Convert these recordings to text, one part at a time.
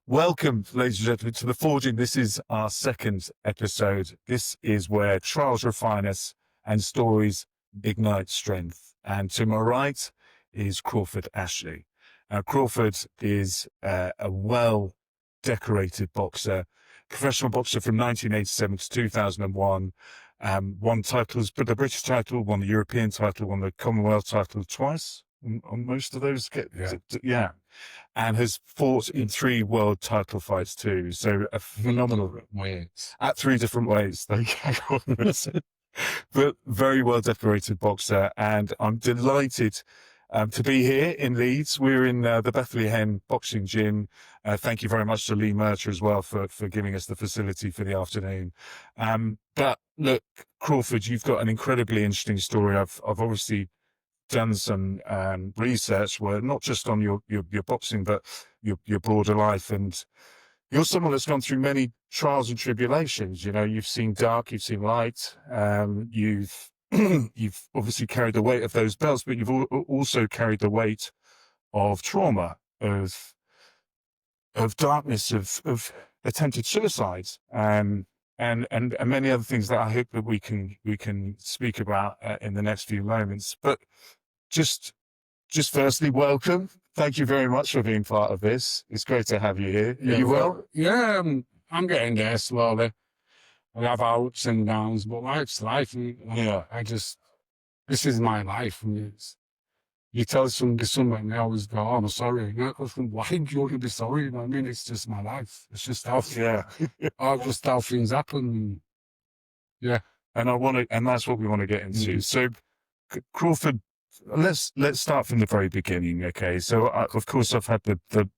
Welcome, ladies and gentlemen, to The Forging. This is our second episode. This is where trials refine us and stories ignite strength. And to my right is Crawford Ashley. Crawford is a well-decorated boxer, professional boxer from 1987 to 2001. Won titles, but the British title, won the European title, won the Commonwealth title twice on most of those. Yeah. And has fought in 3 world title fights too. So a phenomenal ways. At 3 different ways. But very well decorated boxer. And I'm delighted to be here in Leeds. We're in the Bethlehem Boxing Gym. Thank you very much to Murtagh as well for giving us the facility for the afternoon. But look, Crawford, you've got an incredibly interesting story. I've obviously done some research where not just on your boxing, but your broader life. And you're someone that's gone through many trials and tribulations. You know, you've seen dark, you've seen light. You've you've obviously carried the weight of those belts, but you've also carried the weight of trauma, of darkness, of attempted suicides, and many other things that I hope that we can speak about in the next few moments. But just firstly, welcome. Thank you very much for being part of this. It's great to have you here. Are you well? Yeah, I'm getting there slowly. I have ups and downs, but life's life. Yeah. This is my life. You tell somebody, and they always go, "Oh, I'm sorry." Why do you want to be sorry? I mean, it's just my life. It's just how, just how things happen. Yeah. And that's what we want to get into. So, Crawford, let's start from the very beginning. Okay. So, of course, I've had the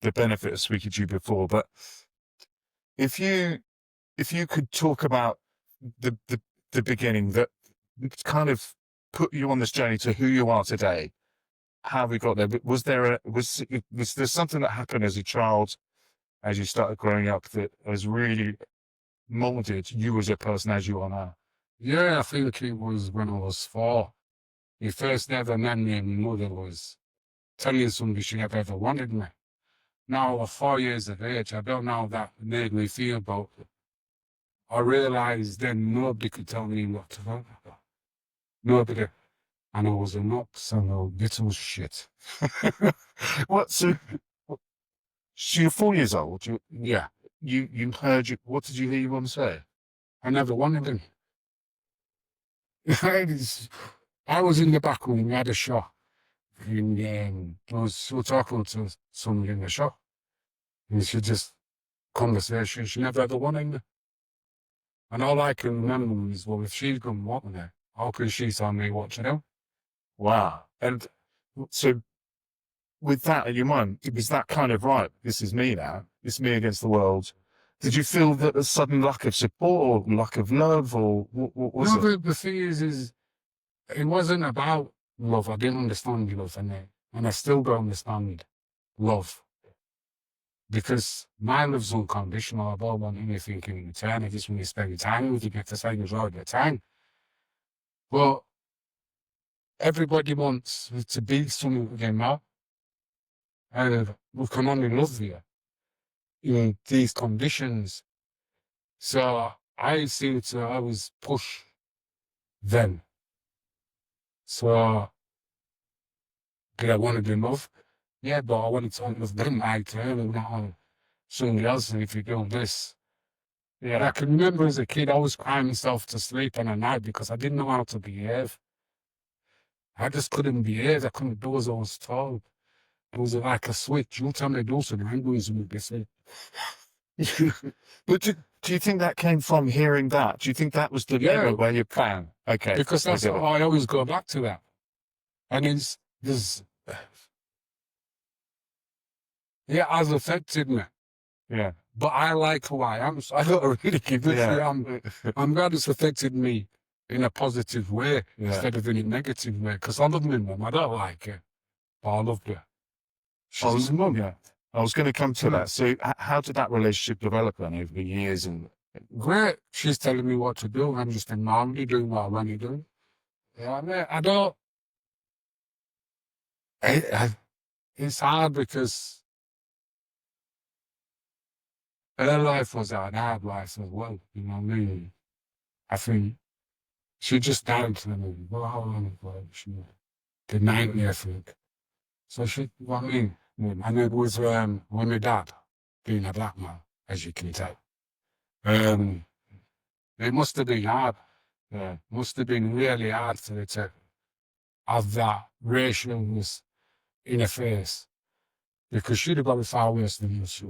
benefit of speaking to you before, but if you could talk about the beginning that kind of put you on this journey to who you are today, how we got there. Was there something that happened as a child, as you started growing up, that has really molded you as a person as you are now? Yeah, I think it was when I was 4. The first ever man named my mother was telling somebody she never ever wanted me. Now, at 4 years of age, I don't know how that made me feel, but I realized then nobody could tell me what to do. Nobody. And I was a nut, so little shit. What? So you're 4 years old. Yeah. You heard. What did you hear your mum say? I never wanted him. I was in the back room. We had a shop. And I was talking to somebody in the shop. And she just, conversation, she never ever wanted me. And all I can remember is, well, if she's going to want me, how can she tell me what to do? Wow. And so with that in your mind, it was that kind of, right, this is me now. It's me against the world. Did you feel that a sudden lack of support or lack of love, or what was it? No, the thing is it wasn't about love. I didn't understand love, and I still don't understand love. Because my love's unconditional. I don't want anything in return. I just want to spend time with you, get to spend enjoy your time. Well, everybody wants to be someone with now. And we can only love you in these conditions. So I seem to always push them. So did I want to be loved? Yeah, but I wanted to love them my turn and not somebody else. And if you do this, yeah, I can remember as a kid, I was crying myself to sleep in the night because I didn't know how to behave. I just couldn't behave. I couldn't do as I was told. It was like a switch. You tell me to do something, I'm doing something different. But do you think that came from hearing that? Do you think that was the moment where you plan? Okay. Because that's how I always go back to that. And it has affected me. Yeah. But I like who I am, so I don't really give a shit. I'm glad it's affected me in a positive way instead of in a negative way. Because I love my mum. I don't like her, but I love her. She's my mum. Yeah. I was going to come to that. So how did that relationship develop then over the years? And great. She's telling me what to do. I'm just normally doing what I want to do. Yeah, I don't. It's hard because her life was a hard life as well, you know what I mean? I think she just died to me. Well, how long ago? She did 90, I think. So she, what I mean? And it was when my dad, being a black man, as you can tell. It must have been hard. Yeah, must have been really hard for her to have that racialness in her face. Because she'd have got it far worse than us.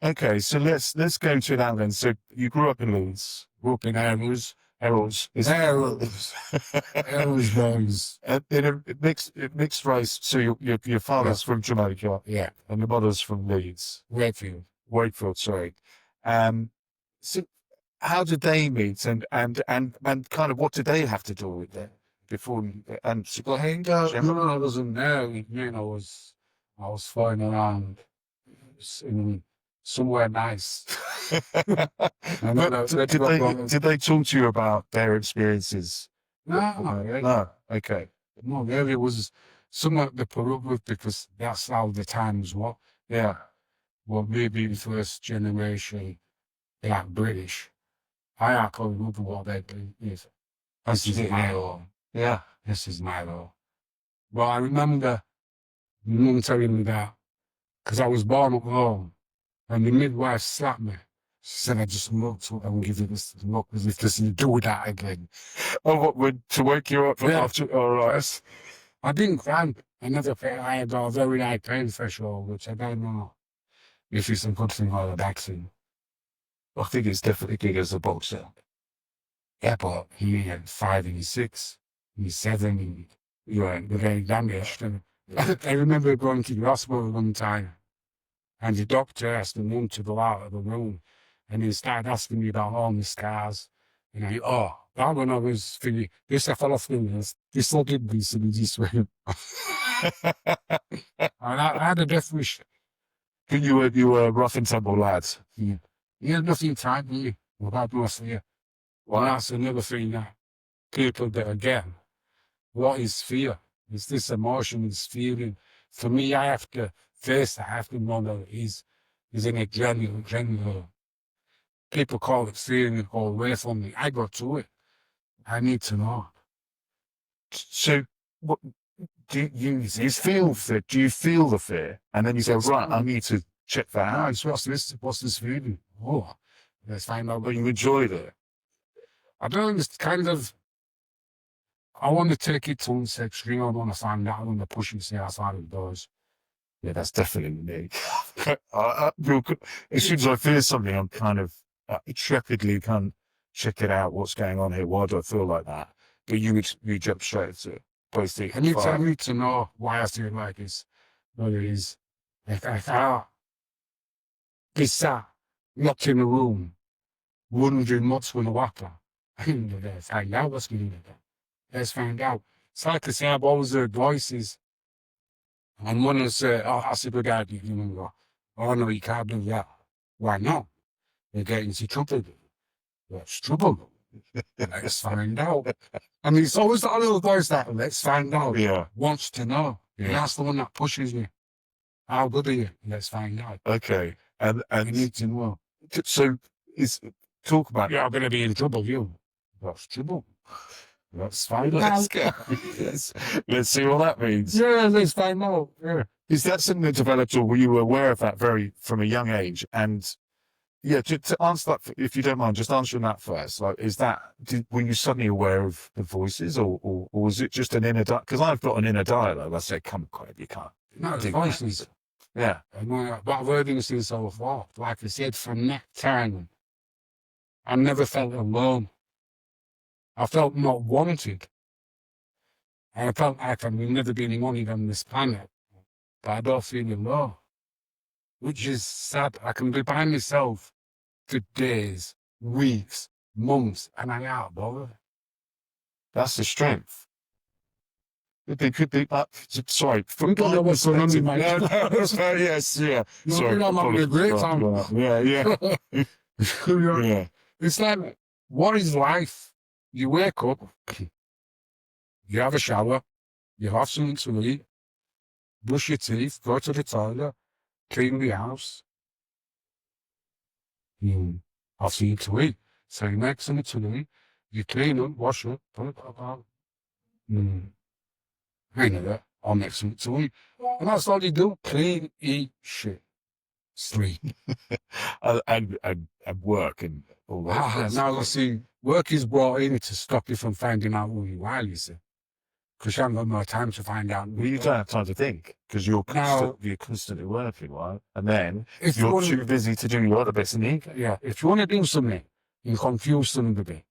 Okay, so let's go to that then. So you grew up in Leeds. Grew up in Errors. Errol's. Errors. Errors boys. In a mixed race. So your father's from Jamaica. Yeah. And your mother's from Leeds. Wakefield. Wakefield, sorry. So how did they meet and kind of what did they have to do with it before and Well, hey, no, I wasn't there. You know, I was flying around in somewhere nice. Did they talk to you about their experiences? No, not really. No. Okay. No, really, it was somewhat they put up with because that's how the times were. Yeah. Well, maybe the first generation, like British, I can't remember what they do. This is my law. Yeah. This is my law. Well, I remember my mum telling me that because I was born at home and the midwife slapped me. She said, I just looked up and give you this look as if this you do that again. Oh, what, would to wake you up after? All right. I didn't cry. I never felt I had a very high pain threshold, which I don't know if it's a good thing or a bad thing. I think it's definitely good as a boxer. Yeah, but he had 5 and 6, he's 7, and you're very damaged. And I remember going to the hospital one time, and the doctor asked the mum to go out of the room, and he started asking me about all my scars. And that when I was thinking, this I fell off this all did this and this way. And I had a death wish. But you were rough and tumble lads. Yeah. You had nothing time, did you? Without no fear. Well, that's another thing that people that get. What is fear? It's this emotion, this feeling. For me, I have to face it. I have to know that it is in a general. People call it fear and go away from me. I go to it. I need to know. So, what do you feel fear? Do you feel the fear? And then you go, right, I need to check that out. It's what's this feeling? Oh, let's find out. But you enjoyed it. I don't know, it's kind of, I want to take it to its extreme. I want to find out when the pushing say outside of the doors. Yeah, that's definitely me. As soon as I feel something, I'm kind of intrepidly kind of check it out. What's going on here? Why do I feel like that? But you jump straight to basically. I need to know why I feel like this. What it is. Like I thought, be sat, locked in a room, wondering what's going to happen. Let's find out what's going to happen. Let's find out. It's like I say, I've always heard voices. And one will say, I see the guy, you know, oh no, you can't do that. Why not? You're getting into trouble. What's trouble? Let's find out. I mean, it's always that little voice that, let's find out. Yeah. Wants to know. Yeah. And that's the one that pushes you. How good are you? Let's find out. Okay. And you need to know. So, talk about. You're going to be in trouble, you. What's trouble? Let's find out. Let's see what that means. Yeah, let's find out. Yeah. Is that something that developed, or were you aware of that from a young age? And yeah, to answer that, if you don't mind, just answering that first. Like, were you suddenly aware of the voices, or was it just an inner dialogue? Because I've got an inner dialogue. I say, come on, you can't. No, the voices. Yeah. But I've heard things since I was 4. Like I said, from that time, I never felt alone. I felt not wanted. And I felt like I've never been wanted on this planet. But I don't feel alone. Which is sad. I can be by myself for days, weeks, months, and I ain't bothered. That's the strength. It could be, sorry. We don't know what's going on in my head. Yes, yeah. Sorry. I'm having a great time. Yeah. Yeah. It's like, what is life? You wake up, you have a shower, you have something to eat, brush your teeth, go to the toilet, clean the house, I'll see you to eat. So you make something to eat, you clean them, wash it, put it back out. I know that. I'll make something to eat. And that's all you do. Clean, eat, shit. Sleep. and work and all that. Now, you see, work is brought in to stop you from finding out who you are, you see. Because you haven't got more time to find out. Well, you don't have time to think because you're constantly working, right? And then if you're too busy to do your other bits and ego. Yeah, if you want to do something, you confuse somebody.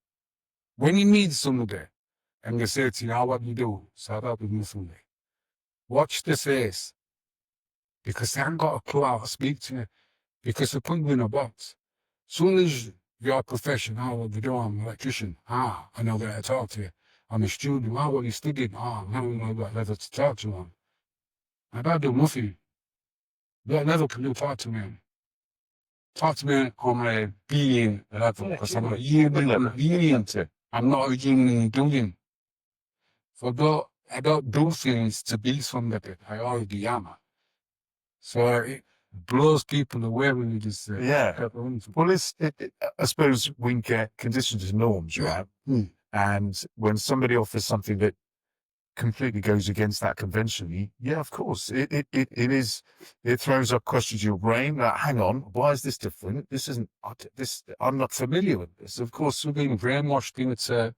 When you need somebody, and they say to you, now what you do? So I'll be doing something. Watch the face. Because they haven't got a clue how to speak to you. Because they put you in a box. As soon as you're a professional, what you do, I'm an electrician. I know that I talk to you. I'm a student. What are you studying? Now you know what level to talk to them. I don't do nothing. What level can you talk to me? Talk to me on a being level. Because I'm a human being. I'm not a human doing. So I don't do things to be somebody. I already am. So it blows people away when you just say, Well, I suppose we get conditioned as norms, right? And when somebody offers something that completely goes against that conventionally, yeah, of course, it throws up questions in your brain. Like, hang on, why is this different? This isn't this. I'm not familiar with this. Of course, we're being brainwashed into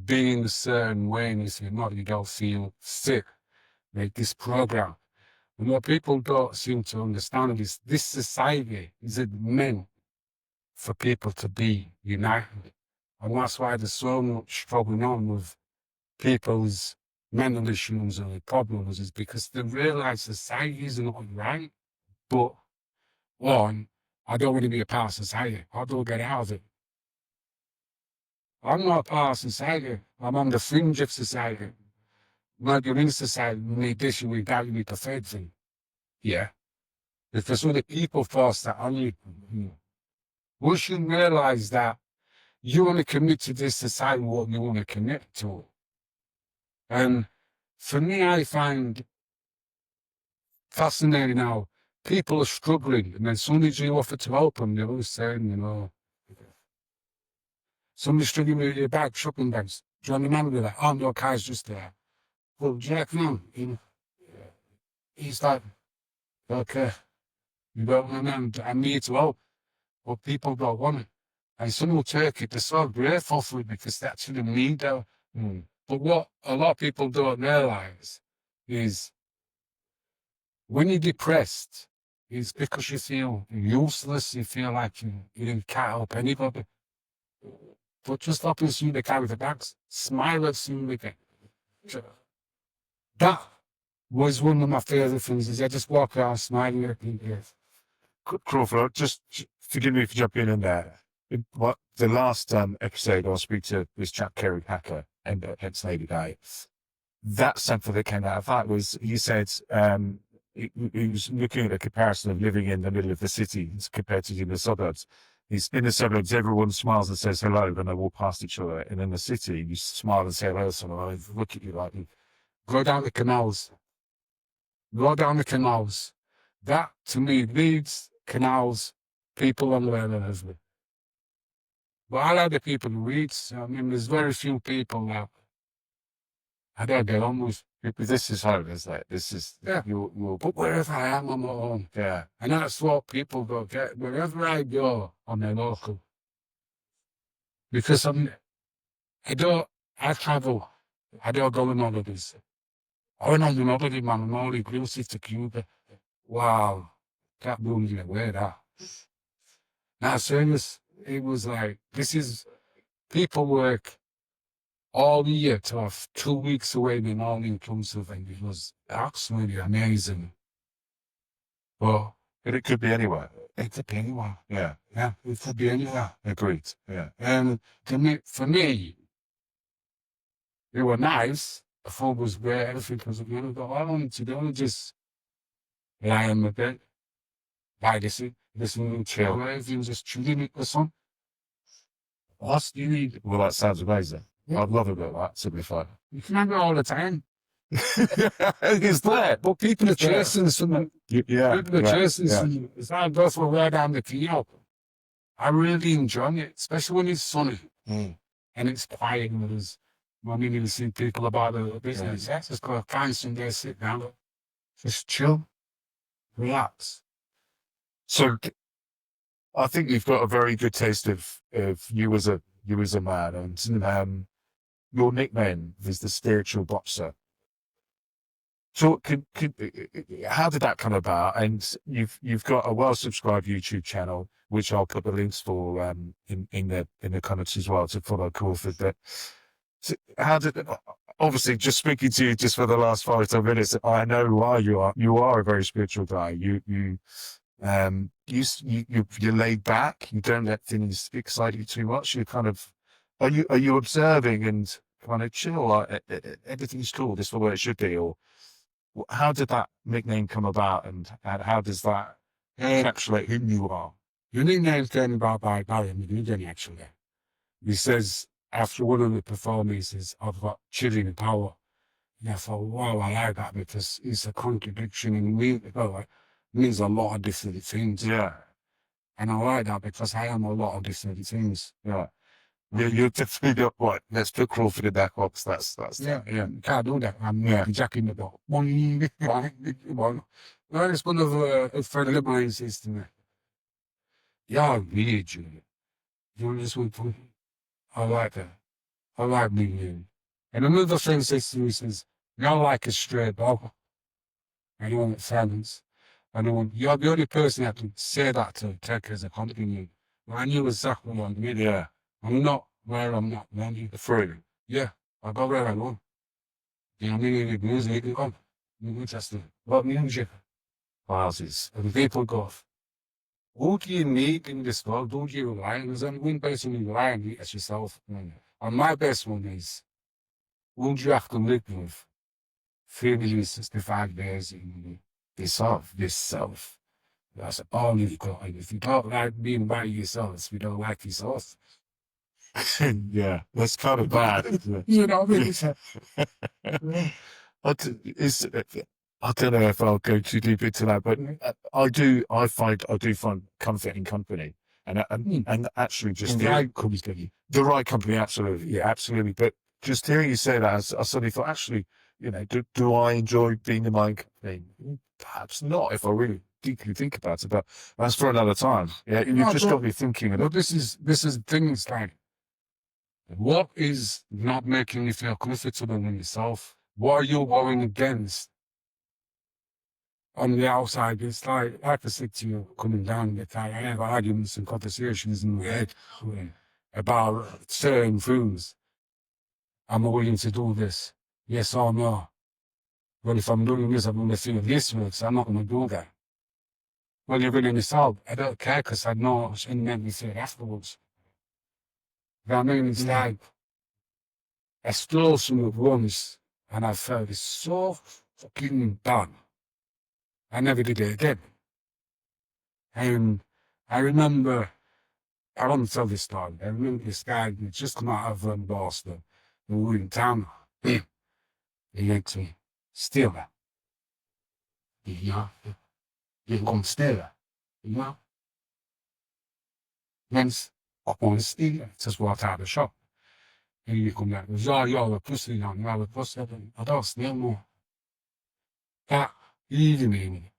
being a certain way, and if you're not, you don't feel sick. Like this program. And what people don't seem to understand is this society is meant for people to be united. And that's why there's so much going on with people's mental issues and problems, is because they realize society is not right. But one, I don't want to be a part of society. I don't get out of it. I'm not a part of society. I'm on the fringe of society. When you're in society, you need this, you need that, you need the third thing. Yeah. Because when the people force that on you, once you realize that you want to commit to this society, what you want to commit to. And for me, I find fascinating how people are struggling, and then as soon as you offer to help them, they're always saying, somebody's struggling with your bag, shopping bags. Do you remember that? Oh, your car's just there. Well, Jack, no. He's like, okay, you don't remember, I need to help. But people don't want it. And some will take it, they're so grateful for it because they actually need that. But what a lot of people don't realize is when you're depressed, it's because you feel useless, you feel like you can't help anybody. But just stop and see the carry the bags, smile at somebody. That was one of my favourite things, is I just walk around smiling at people. Crawford, just forgive me for jumping in there. The last episode, I'll speak to this chap, Gary Crawford, and hence Lady Day. That sample that came out of that was, he said, he was looking at a comparison of living in the middle of the city compared to in the suburbs. He's in the suburbs, everyone smiles and says hello when they walk past each other. And in the city, you smile and say hello to someone, look at you like, go down the canals. Go down the canals. That, to me, Leeds, canals, people on the way there. But I like the people who read. I mean, there's very few people that I don't get on with. This is home, isn't it? This is your but wherever I am, I'm at home. Yeah. And that's what people don't get. Wherever I go, I'm a local. Because I travel. I don't go on holidays. I went on holiday, man, I'm all inclusive to Cuba. Wow. That blew me away, that. Now, serious, it was like, people work all year to have 2 weeks away being all inclusive, and it was absolutely amazing. But it could be anywhere. It could be anywhere. Yeah. Yeah, it could be anywhere. Agreed. Yeah. And for me, it was nice. The food was great, everything was good. But I wanted to do was just lie in my bed, buy this new chill, everything just chilling with the sun. What do you need? Well, that sounds amazing. Yeah. I'd love a bit of that, to be fair. You can have it all the time. It's there. But people are chasing something. Yeah. People are chasing something. It's not go for a ride down the canal. I really enjoy it, especially when it's sunny Mm. and it's quiet and there's, I mean, you see people about the business. Yeah. Just go find some there, sit down, just chill, relax. So I think you've got a very good taste of you as a man, and your nickname is the spiritual boxer. So how did that come about? And you've got a well-subscribed YouTube channel, which I'll put the links for in the comments as well to follow Crawford. But so how did, obviously, just speaking to you just for the last 5 to 10 minutes, I know why you are. You are a very spiritual guy. You're laid back. You don't let things excite you too much. You kind of, are you observing and kind of chill? Like everything's cool. This is the way it should be, or how did that nickname come about, and how does that encapsulate who you are? Your nickname's came about by Gary McGuigan, actually. He says, after one of the performances, I've got chilling power. And I thought, wow, I like that because it's a contradiction in me. Well, it means a lot of different things. Yeah, And I like that because I am a lot of different things. yeah. You're definitely not what. Let's put Crawford in that box. That's Yeah, you can't do that. I'm Yeah. Jack in the box. Well, it's one of a friend of mine says to me, "You're weird, Julia. You just want to." I like that. I like being you. And another friend says to me, says, "You're like a stray dog." I don't want silence. I don't want, you're the only person that can say that to take as a compliment. Well, I knew exactly what I mean. Yeah, I'm not where I'm not. Man. free. Yeah, I go where I want. You know what I mean? With music, you come. You're interested. What music? Wowzers. And people go, who do you need in this world? Who do you rely on? There's only one person you rely on, it's yourself. And my best one is, who do you have to live with 365 days in yourself. That's all you've got. And if you don't like being by yourself, you don't like yourself. Yeah, that's kind of bad, isn't it? You know what I mean? I don't know if I'll go too deep into that, but I do find comfort in company, and actually just The right company. the right company, absolutely, yeah, absolutely. But just hearing you say that, I suddenly thought, actually, do I enjoy being in my company? Perhaps not, if I really deeply think about it. But that's for another time. Yeah, you've just got me thinking. But this is things like, what is not making you feel comfortable in yourself? What are you going against on the outside? It's like I said to you, coming down, I have arguments and conversations in my head about certain things. Am I willing to do this? Yes or no? Well, if I'm doing this, I'm going to feel this way, so I'm not going to do that. Well, you're really yourself. I don't care because I know it's going to make me feel afterwards. You know what I mean? It's like, I stole some at once and I felt it so fucking bad. I never did it again. And I remember, I won't tell this story. I remember this guy who just come out of Boston, and we were in town. He went to me, steal that. You know? You can come steal that. You know? Once I want to steal it, just walked out of the shop. And you come back, you're a pussy now, you're a pussy. I don't steal more. That evening,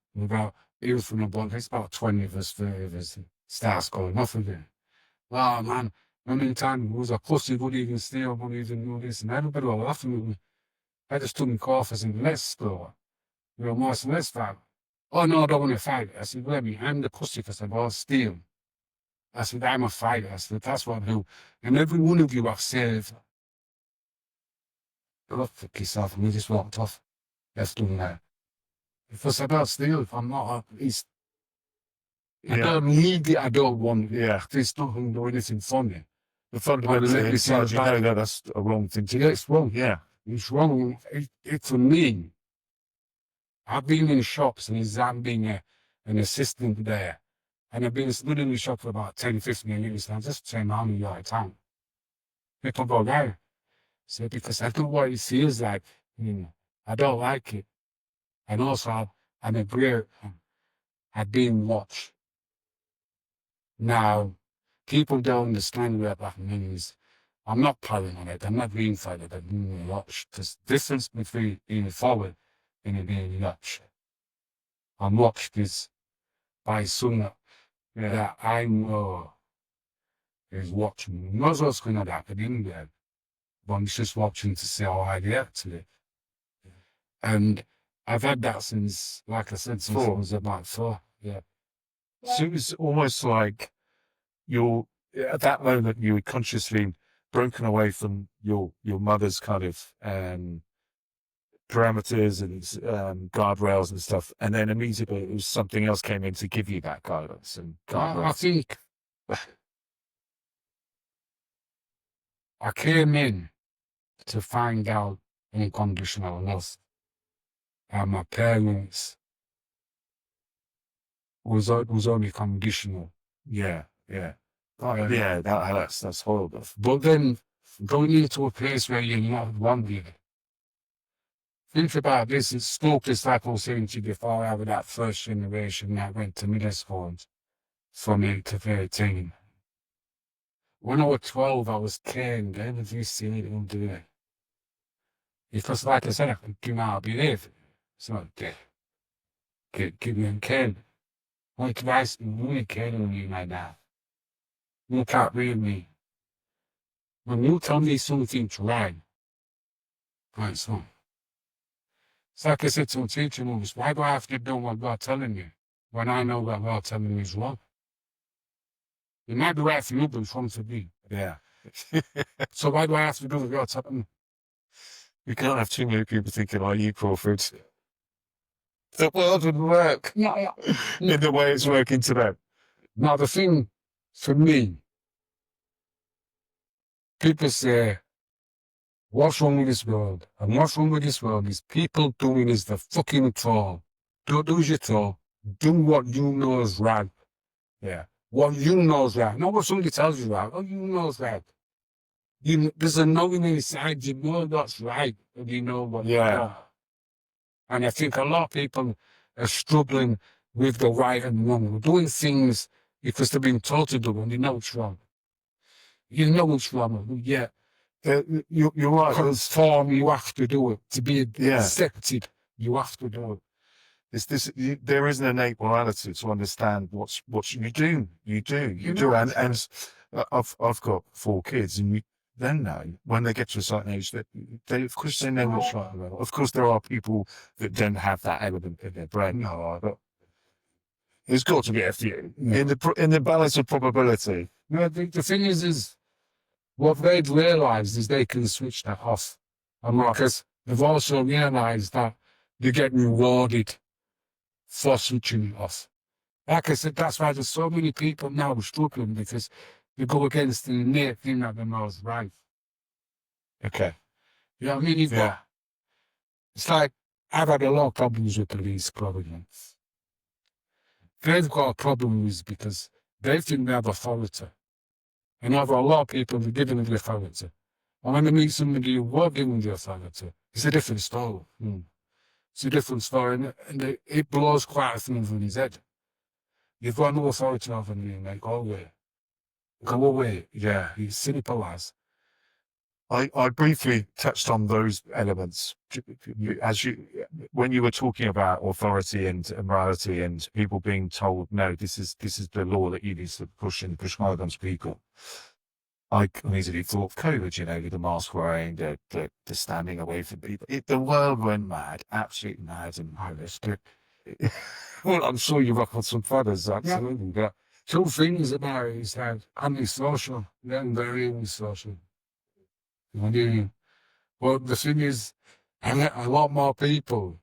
it was from about, it's about 20 of us, 30 of us, starts going off again. Wow, man, how many times was a pussy, wouldn't even steal, wouldn't even do this, and everybody was laughing at me. I just took my coffers and let's go. Martin, let's fight. Oh, no, I don't want to fight. I said, let me, I'm the pussy because I was steal. I said, I'm a fighter. I said, that's what I do. And every one of you I've saved. Go fuck yourself, and we just walked off. Let's do that. If it's about steal, if I'm not, I don't need it, I don't want it. Yeah. It's not going to do anything funny. The fundamentally inside, you know that's a wrong thing to do. Yeah, it's wrong. Yeah. It's wrong. It's for me. I've been in shops and I'm being an assistant there. And I've been stood in the shop for about 10, 15 years. And I'm just saying how many at a time. People go there. So because I know what it feels like, I don't like it. And also I'm a great, I've been watched. Now, people don't understand what that means. I'm not paranoid. I'm not being fighted. I'm being watched. There's difference between being forward and being watched. I'm watched is by someone that I know is watching. He knows what's going to happen in there, but he's just watching to see how I react to it. And I've had that since, like I said, since I was about 4. Yeah. So it was almost like at that moment you were consciously broken away from your mother's kind of parameters and guardrails and stuff, and then immediately it was something else came in to give you that guidance and guardrails. I think I came in to find out unconditional love, and my parents was only conditional. Yeah. Yeah, that's horrible. But then going into a place where you're not wanted. Think about this, it's still just like I was saying to you before, I was that first generation that went to middle school from 8 to 13. When I was 12, I was caned. Everything you see me do it. Because like I said, I could do not behave. So get me cane. Like guys, really caning me like that. You can't read me. When you tell me something's right, it's wrong. It's like I said to a teacher once, why do I have to do what God's telling me when I know that God's telling me is wrong? It might be right for you, but it's wrong for me. Yeah. So why do I have to do what God's telling me? You can't have too many people thinking like you, Crawford. The world would work in the way it's working today. Now, the thing for me, people say, what's wrong with this world? And what's wrong with this world is people doing is the fucking troll. Don't do your troll. Do what you know is right. Yeah. What you know is right. Not what somebody tells you right. What you know is right. There's a knowing inside you know that's right. And you know what you're wrong. And I think a lot of people are struggling with the right and the wrong. We're doing things because they've been told to do and they know it's wrong. You know it's wrong, yeah. You're right. Conform, you have to do it. To be accepted, you have to do it. There is an innate morality to understand what you do. You do. And I've got 4 kids, and you then know when they get to a certain age that they of course they know what's right. Of course, there are people that don't have that element in their brain. No, but there's got to be a few in the balance of probability. No, the thing is what they've realised is they can switch that off. And because they've also realised that they get rewarded for switching it off. Like I said, that's why there's so many people now struggling because they go against the innate thing that they know is right. Okay. You know what I mean? It's like, I've had a lot of problems with police programs. They've got a problem with because they think they have authority. And I've got a lot of people who are given the authority. And when they meet somebody who was given the authority, it's a different story. It's a different story, and it blows quite a thing from his head. You've got no authority over me, mate. Go away. Go away. Yeah, he's simple as. I briefly touched on those elements when you were talking about authority and morality and people being told, no, this is the law that you need to push hard on people. I immediately thought of COVID, with the mask wearing, the standing away from people. The world went mad, absolutely mad and holistic. Well, I'm sure you rock on some feathers, absolutely. Yeah. But 2 things about it is that anti-social, then very anti-social. But the thing is, I met a lot more people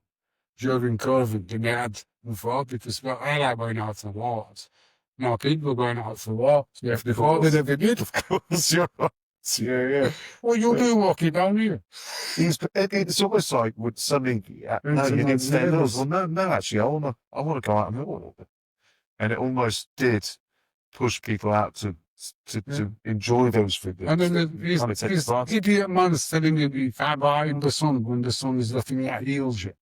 during COVID than they had before because I like going out for walks. More people are going out for walks before they ever did. Of course, you're right. Yeah. Well, you do walking down here. It's almost like would suddenly no, you didn't stay indoors. Well, no, actually, I want to go out and walk. And it almost did push people out to enjoy those things. And then this idiot man's telling you you can't buy in the sun when the sun is nothing that heals you.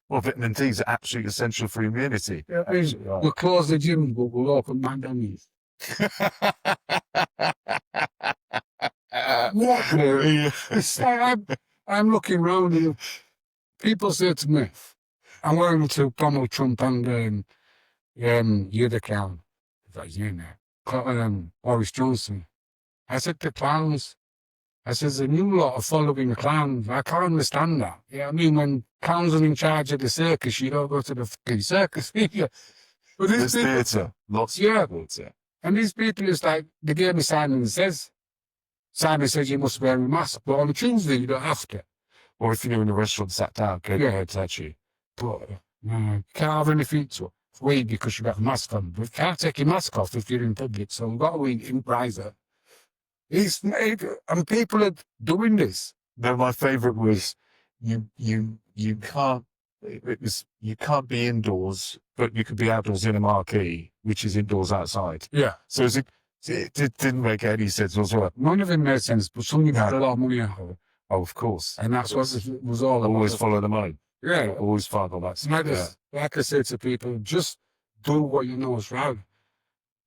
Well, vitamin D is absolutely essential for immunity. Yeah, we'll close the gym, but we'll open McDonald's. What? It's like I'm looking around and people say to me, I'm going to Donald Trump and you're the clown. I thought, you know, Boris Johnson. I said, the clowns. I said, the new lot are following the clowns. I can't understand that. You know what I mean? When clowns are in charge of the circus, you don't go to the fucking circus, do you? But There's theatre, lots yeah. of theatre. And these people, it's like, they gave me Simon Says. Simon says you must wear a mask, but on a Tuesday you don't have to. Or if you're in a restaurant sat down, go ahead, touch you. But you can't have anything to eat because you've got a mask on. But you can't take your mask off if you're in public, so you've got to eat in private. And people are doing this. No, my favourite was you can't. You can't be indoors, but you could be outdoors in a marquee, which is indoors outside. Yeah. So it didn't make any sense whatsoever. None of it made sense, but somebody had a lot of money out of it. Oh, of course. And that's what it was all about. Always follow the money. Yeah. Always follow that. Like I say to people, just do what you know is right.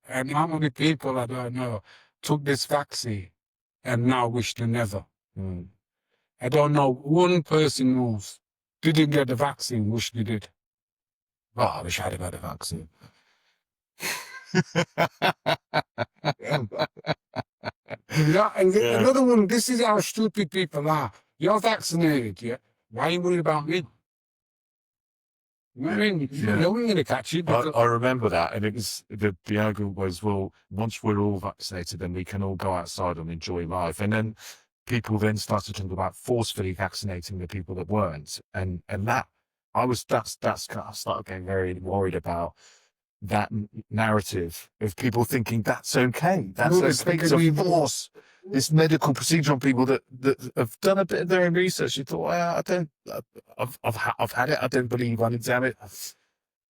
And how many people, I don't know, took this vaccine and now wish they never. I don't know one person who didn't get the vaccine, wish they did. Oh, I wish I'd have had the vaccine. Another one, this is how stupid people are. You're vaccinated, yeah? Why are you worried about me? You know what I mean? Yeah. No one's going to catch you. I remember that, and it was the argument was, well, once we're all vaccinated, then we can all go outside and enjoy life. And then people then started talking about forcefully vaccinating the people that weren't, and that I started getting very worried about that narrative of people thinking that's okay. That's okay to force this medical procedure on people that have done a bit of their own research. You thought, well, I've had it. I don't believe I need to have it.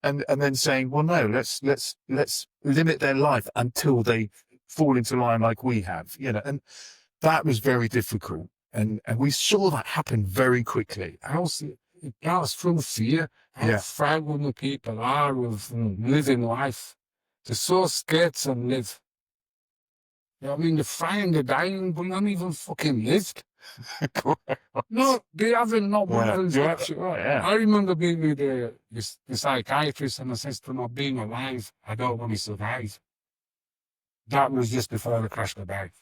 And then saying, well, no, let's limit their life until they fall into line like we have, you know. And that was very difficult. And we saw that happen very quickly. That's from fear. How frightened the people are of living life. They're so scared to live. You know what I mean? They're frightened, they're dying, but not even fucking lived. No, they haven't not one. I remember being with the psychiatrist, and I said to him, being alive, I don't want to survive. That was just before the crash of the bike.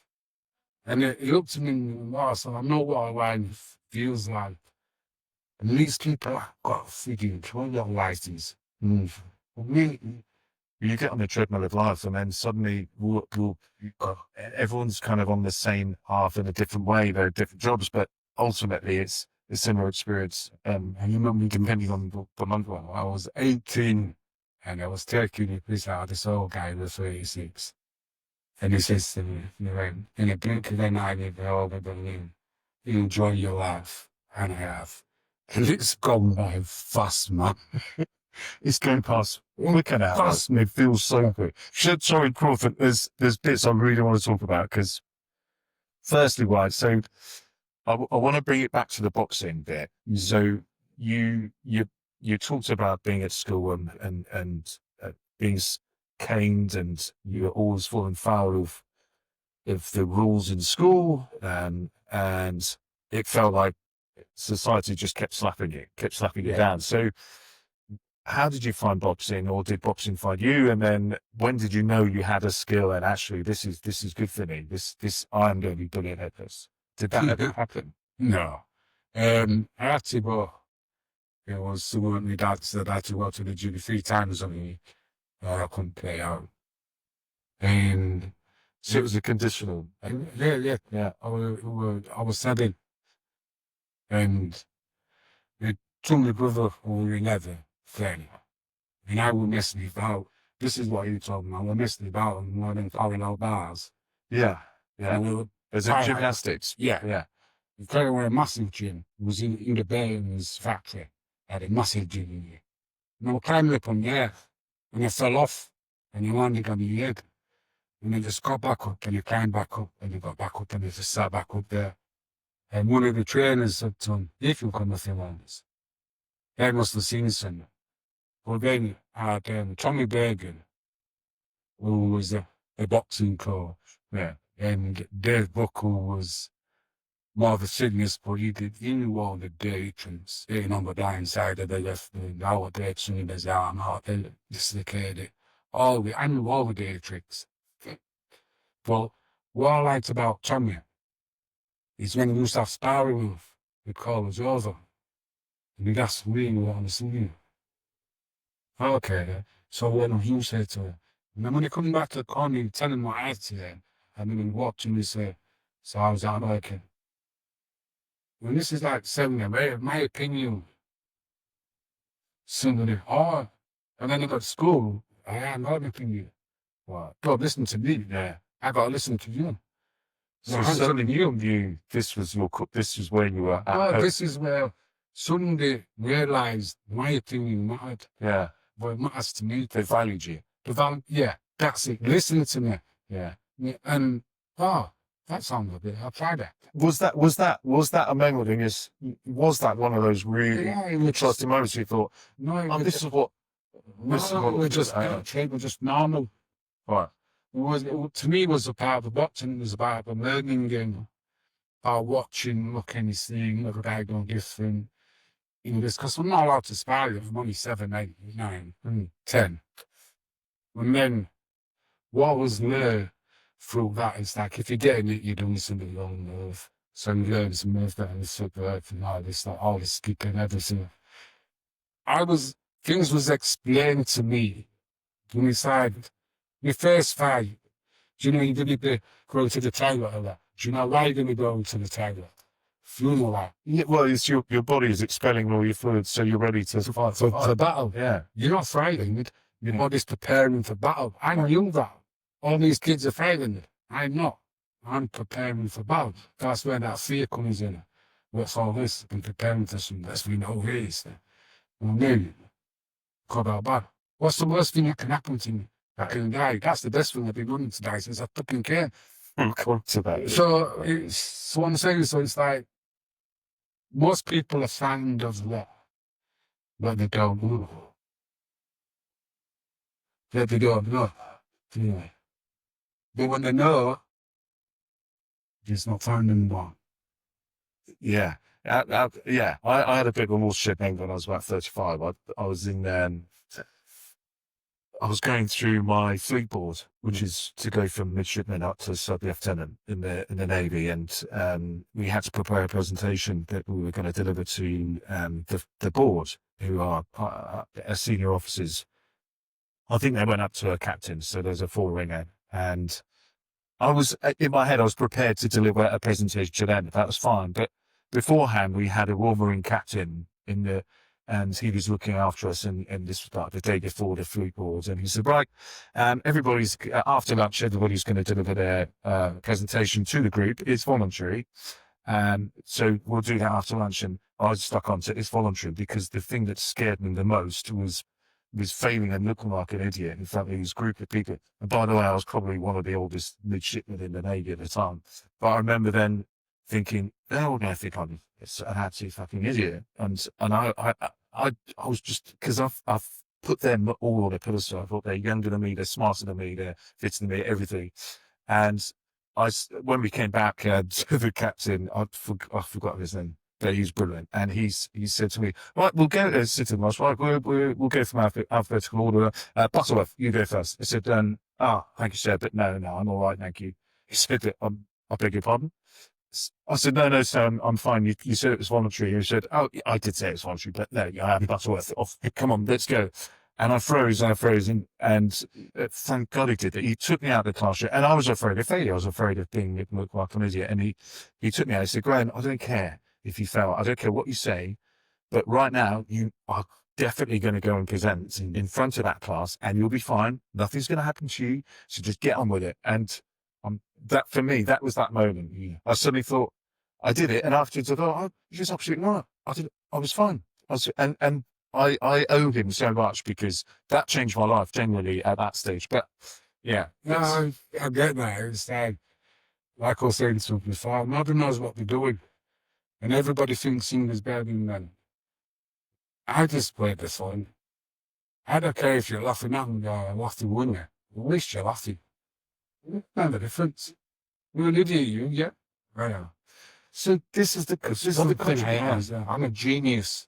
And he looked at me and so I know what life feels like. And these people have got freaking 12 license. You get on the treadmill of life, and then suddenly everyone's kind of on the same path in a different way. They're different jobs, but ultimately it's a similar experience. And you remember, depending on the month, I was 18 and I was taking this out. This old guy was 36. And he says to me, in a blink of an eye, you enjoy your life. And I have. And it's gone by fast, man. It's going past quicker now. Fast. It feels so good. Sorry, Crawford, there's bits I really want to talk about, because firstly, so I want to bring it back to the boxing bit. So you talked about being at school and being caned, and you were always falling foul of the rules in school, and it felt like society just kept slapping you down. So how did you find boxing, or did boxing find you? And then when did you know you had a skill and actually this is good for me? This I am going to be brilliant at this. Did that ever happen? No. I had to go. It was someone my dad said I had to go to the gym 3 times a week. I couldn't play out. And so it was a conditional. Yeah. I was 7. And it took my brother who was 11 then. And I was messing about. This is what he told me. I was messing about and more than falling out bars. Yeah. As a gymnastics. Yeah. We carried away a massive gym. It was in the Baines factory. Had a massive gym in here. And I was climbing up on there. And I fell off. And he landed on my head. And I just got back up. And he climbed back up. And he got back up. And he just sat back up there. And one of the trainers said to him, if you come with him on this. They must have seen something. Well, then I had Tommy Bergen, who was a boxing coach. Yeah. And Dave Buckle was more of a fitness, but he knew all the dirty tricks, hitting on the blind side of the left, and how they swinging his arm out, they dislocated it. I knew all the dirty tricks. But what I liked about Tommy is when he used to have sparring with, the call was over. And he'd ask me what I'm seeing. Okay. So when he said to her, and then when he come back to the corner, he'd tell him what I had to say. And then he walked and he said, so I was out like, when this is like 7 or 8, my opinion, somebody hard. And then I got to school, I had my opinion. Well, God, listen to me. Yeah. I got to listen to you. So suddenly you this was where you were at. Well, this is where suddenly realized my opinion mattered. Yeah. But it matters to me. They valued you. Yeah, that's it. Listen to me. Yeah. And, that sounds a bit, I tried it. Was that a moment in this? Was that one of those really interesting moments you thought, No, this is what we're just normal. Right. To me, it was a part of the boxing. It was about the learning game, about watching, looking, seeing other guy doing different. Because I'm not allowed to spar. I'm only 7, 8, 9, 10. And then what was learned through that is like, if you're getting it, you're doing something wrong with. So you learn some move that and subvert and all this, like all this skipping, everything. Things was explained to me when we started. My first fight, do you know you didn't go to the toilet a lot? Do you know why you didn't go to the toilet? Funeral a lot. Yeah, well, it's your body is expelling all your fluids, so you're ready to fight for battle. Yeah. You're not frightened. Your body's preparing for battle. I knew that. All these kids are frightened. I'm not. I'm preparing for battle. That's where that fear comes in. What's all this? I'm preparing for some. That's we know it is. And then, got out bad. What's the worst thing that can happen to me? I can die. That's the best thing I've been running to die since I fucking care. To that. So what I'm saying, so it's like, most people are frightened of what? But they don't know. That they don't know. Yeah. But when they know, there's no finding one. Yeah. I had a bit of a more shit thing when I was about 35. I was in I was going through my fleet board, which is to go from midshipman up to sub-lieutenant in the Navy, and we had to prepare a presentation that we were going to deliver to the board, who are senior officers. I think they went up to a captain, so there's a 4-ringer, and I was in my head I was prepared to deliver a presentation to them. That was fine, but beforehand we had a Royal Marine captain and he was looking after us, and this was like the day before the fleet boards, and he said, right, everybody's, after lunch, everybody's going to deliver their presentation to the group. It's voluntary, so we'll do that after lunch. And I was stuck on to it's voluntary, because the thing that scared me the most was failing and looking like an idiot in front of this group of people. And by the way, I was probably one of the oldest midshipmen in the Navy at the time. But I remember then thinking, oh, I think I'm an absolute fucking idiot. And I was just, because I've put them all on a pedestal. I thought they're younger than me, they're smarter than me, they're fitter than me, everything. And when we came back to the captain, I forgot his name, but he's brilliant. And he said to me, right, we'll go, sit in the right, we'll go from alphabetical order. Butterworth, you go first. I said, thank you, sir, but no, I'm all right, thank you. He said, I beg your pardon? I said, no, sir, I'm fine. You said it was voluntary. He said, oh, I did say it was voluntary, but no, I have Butterworth off. Come on, let's go. And I froze, and thank God he did that. He took me out of the classroom, and I was afraid of failure. I was afraid of being looked like an idiot. And he took me out. He said, Graham, I don't care if you fail. I don't care what you say, but right now you are definitely going to go and present in front of that class, and you'll be fine. Nothing's going to happen to you. So just get on with it. And that for me, that was that moment. Yeah. I suddenly thought, I did it, and afterwards I thought, you're just absolutely right. I was fine. And I owe him so much, because that changed my life genuinely at that stage. But yeah. No, I get that. It's like I was saying to before, nobody knows what they're doing. And everybody thinks singers better than them. I just played the fun. I don't care if you're laughing at me or laughing with me. At least you're laughing. Not the difference. You're an idiot, you, yeah. Right. So this is the Thing I am. I'm a genius.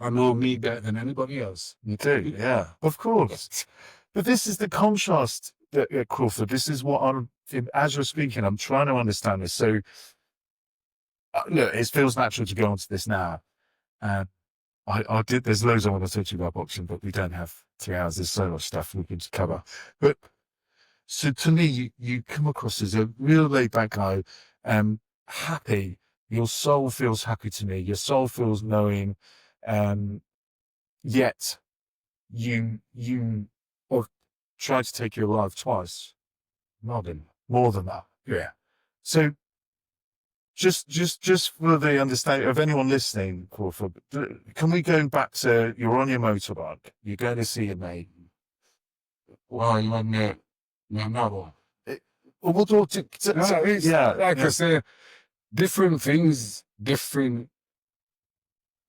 I know me better than anybody else. You do, yeah, of course. But this is the contrast, Crawford. This is what as you're speaking, I'm trying to understand this. So, look, it feels natural to go onto this now. And there's loads I want to talk to you about boxing, but we don't have 3 hours. There's so much stuff we need to cover. But so to me, you come across as a real laid back guy, happy. Your soul feels happy to me. Your soul feels knowing, yet you have tried to take your life twice. More than that. Yeah. So just for the understanding of anyone listening, Crawford, can we go back to you're on your motorbike, you're going to see your mate. Well, you want me, no. We'll talk to yeah. Like I say, different things, different.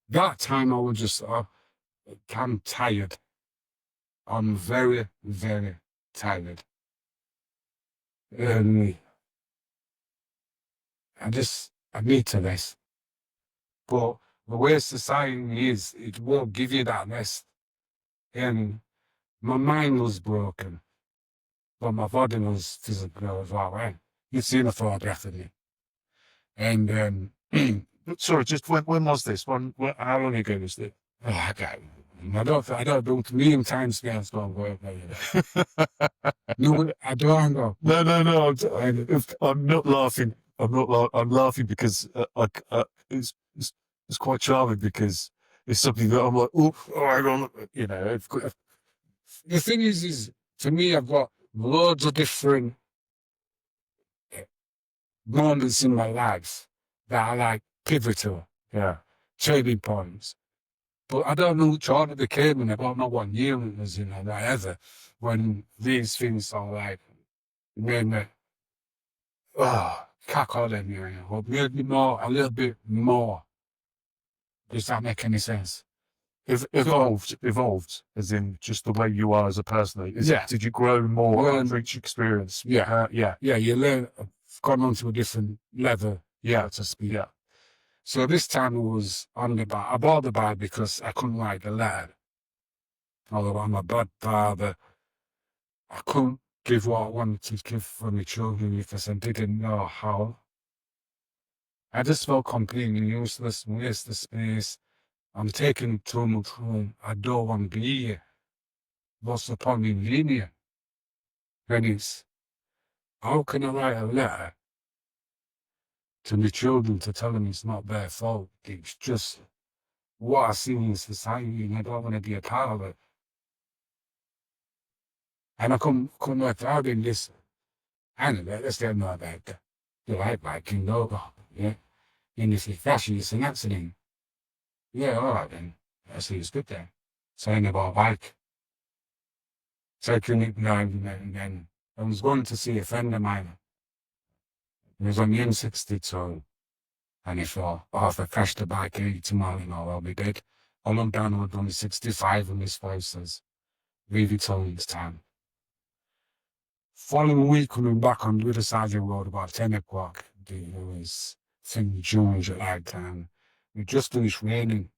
That time I was just, I'm tired. I'm very, very tired. I need to rest. But the way society is, it won't give you that rest. And my mind was broken, but my body was physical as well, right? You've seen a photograph of me. And, sorry, just when was this? How long ago was this? Oh, I don't do me and time scales don't work. No, I don't know. No. I'm not laughing. I'm laughing because it's quite charming because it's something that I'm like, oh, I don't, you know. The thing is for me, I've got loads of different moments in my life that are like pivotal, turning points. But I don't know which order they came in. I don't know what year it was in or whatever. When these things are like, made me, cackled in me, or made me a little bit more. Does that make any sense? Evolved, as in just the way you are as a person. Did you grow more and reach experience? Yeah, you learn, gone on to a different level, to speak. Yeah. So this time it was on the bar. I bought the bar because I couldn't write the letter. Although I'm a bad father, I couldn't give what I wanted to give for my children because I didn't know how. I just felt completely useless, waste of space. I'm taking too much home. I don't want to be here. What's the point in being here? And it's, how can I write a letter to my children to tell them it's not their fault? It's just what I see in society and I don't want to be a part of it. And I couldn't work out in this. Anyway, let's get more about that. The light biking over, yeah? And if it's crashes, it's an accident. Yeah, all right then. I see it's good then. Saying about bike. Taking it down and then I was going to see a friend of mine. He was on the M62. And he thought, if I crash the bike tomorrow, I'll be dead. I looked down and on the 65 and his face says, leave it till it's time. Following week, coming back on the other side of the road about 10 o'clock, there was thing George at that time. It just finished raining.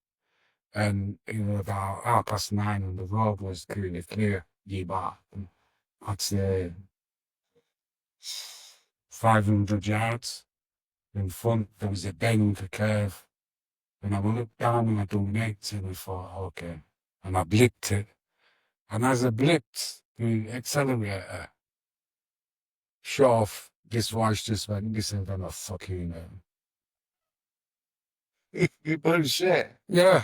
And it was about 9:30 and the road was clearly clear. I'd say 500 yards. In front, there was a bend, a curve. And I looked down and I done 80 and I thought, okay. And I blipped it. And as I blipped the accelerator, shut off, this voice just went, this ain't gonna fucking Bullshit. Yeah.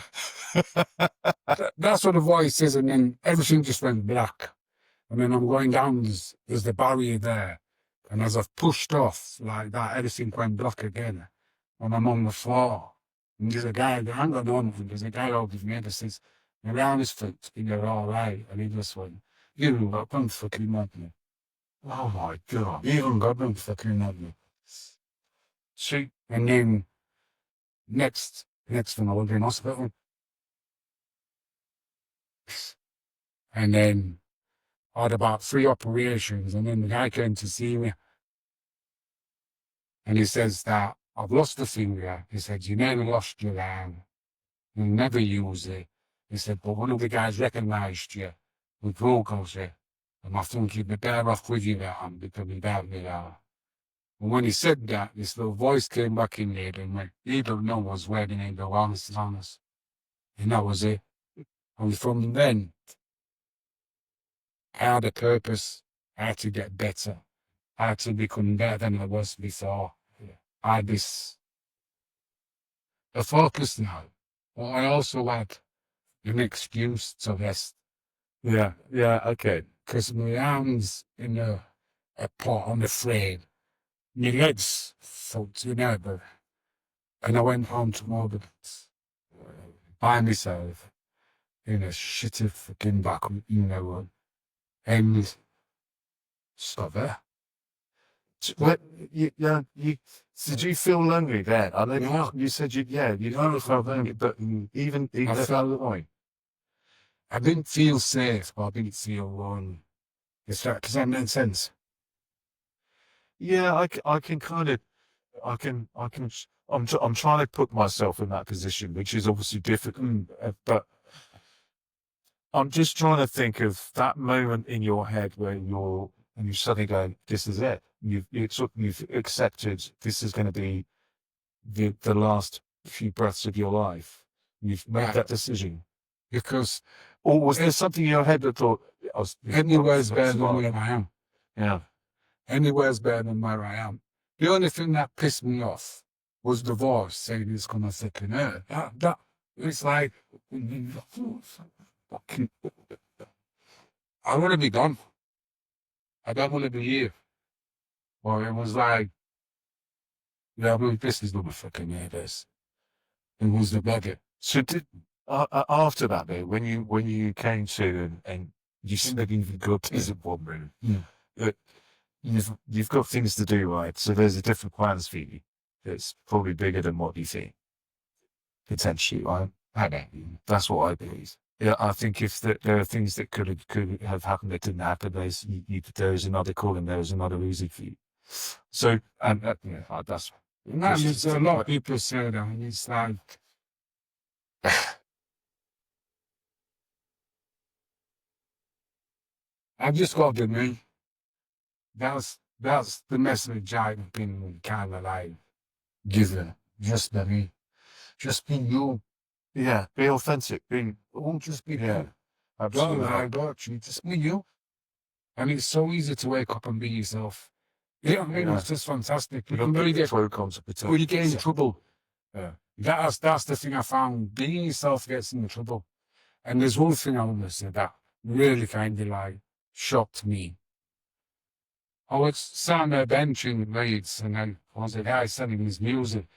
That's what the voice is, and then everything just went black. And then I'm going down, there's the barrier there. And as I've pushed off like that, everything went black again. And I'm on the floor. And there's a guy, I ain't got no nothing, there's a guy over me that says, around his foot, you're all right. And he just went, you know what, don't fucking mad me. Oh my God, you even got them fucking mad me. See, and then next thing I went in hospital. And then I had about 3 operations, and then the guy came to see me. And he says that I've lost a finger. He said, you nearly lost your arm. You never use it. He said, but one of the guys recognised you with vocals, and I think you'd be better off with your arm because without your arm. And when he said that, this little voice came back in there and went, you don't know what's wearing in the honest. And that was it. And from then, I had a purpose. I had to get better. I had to become better than I was before. I had a focus now. But I also had an excuse to rest. Yeah, okay. Because my arms in a pot on the frame, my legs felt together. And I went home to Morgan's by myself in a shitty fucking back, and stop there. What, did you feel lonely then? I know you said you felt lonely, but even I at felt that point. I didn't feel safe, but I didn't feel alone. Does that make sense? Yeah, I can kind of, I'm trying to put myself in that position, which is obviously difficult, but I'm just trying to think of that moment in your head where you suddenly go, this is it. You've accepted this is going to be the last few breaths of your life. You've made that decision. Because, or was there something in your head that thought, anywhere's better than where I am. Yeah. Anywhere's better than where I am. The only thing that pissed me off was the voice saying it's gonna fucking hurt. It's like, I want to be done. I don't want to be here. Well, it was like, this is not fucking here, this. It was the beggar. So after that, though, when you came to and you said you've got is it one room, that you've got things to do, right? So there's a different plans for you. It's probably bigger than what you think. Potentially, right? That's what I believe. Yeah, I think if there are things that could have happened that didn't happen, there's another call and there's another reason for you. So, and that's. There's a lot of people say that, and it's like, I've just got to be me. That's the message I've been kind of like given. Just be me. Just be you. Yeah, be authentic. Just be yeah, you. absolutely. I got you. Just be you. And it's so easy to wake up and be yourself. Yeah, I mean, it's just fantastic. You can really get when you get in trouble. Yeah. That's the thing I found. Being yourself gets in trouble. And there's one thing I want to say that really kind of like shocked me. I was sat on a bench in Leeds, and then was a guy selling his music.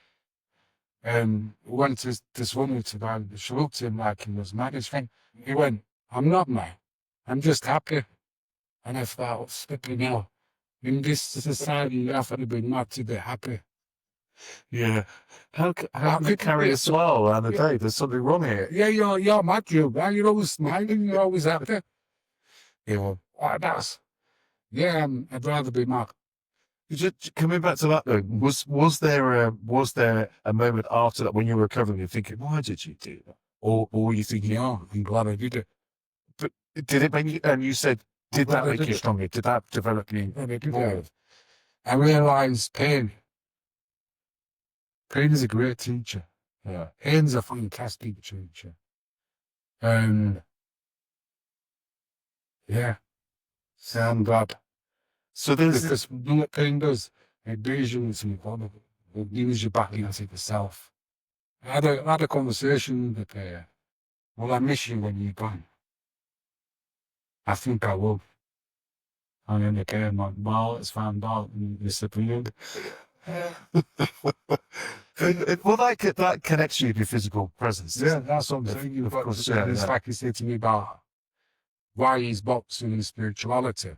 And went to this woman to buy the she looked at him like he was mad as thing. He went, I'm not mad. I'm just happy. And I thought, flipping hell. In this society, you have to be mad to be happy. Yeah. How can you carry a smile around the day? There's something wrong here. Yeah, you're mad, you're always smiling, you're always happy. I'd rather be mad. Just coming back to that though, was there a moment after that when you were recovering, you're thinking, why did you do that? Or were you thinking, I'm glad I did it. But did it make you? And you said, did that make you stronger? Did that develop you more? I realised pain. Pain is a great teacher. Yeah. Pain's a fantastic teacher. So I'm glad. So there's because what pain does, it brings you into your body. It brings you back into yourself. I had a conversation with the player. Will I miss you when you're gone? I think I will. And then the player went, well, it's found out and disappeared. Well, that connects you to your physical presence. Yeah, that's what I'm saying. It's like you said to me about why he's boxing and spirituality.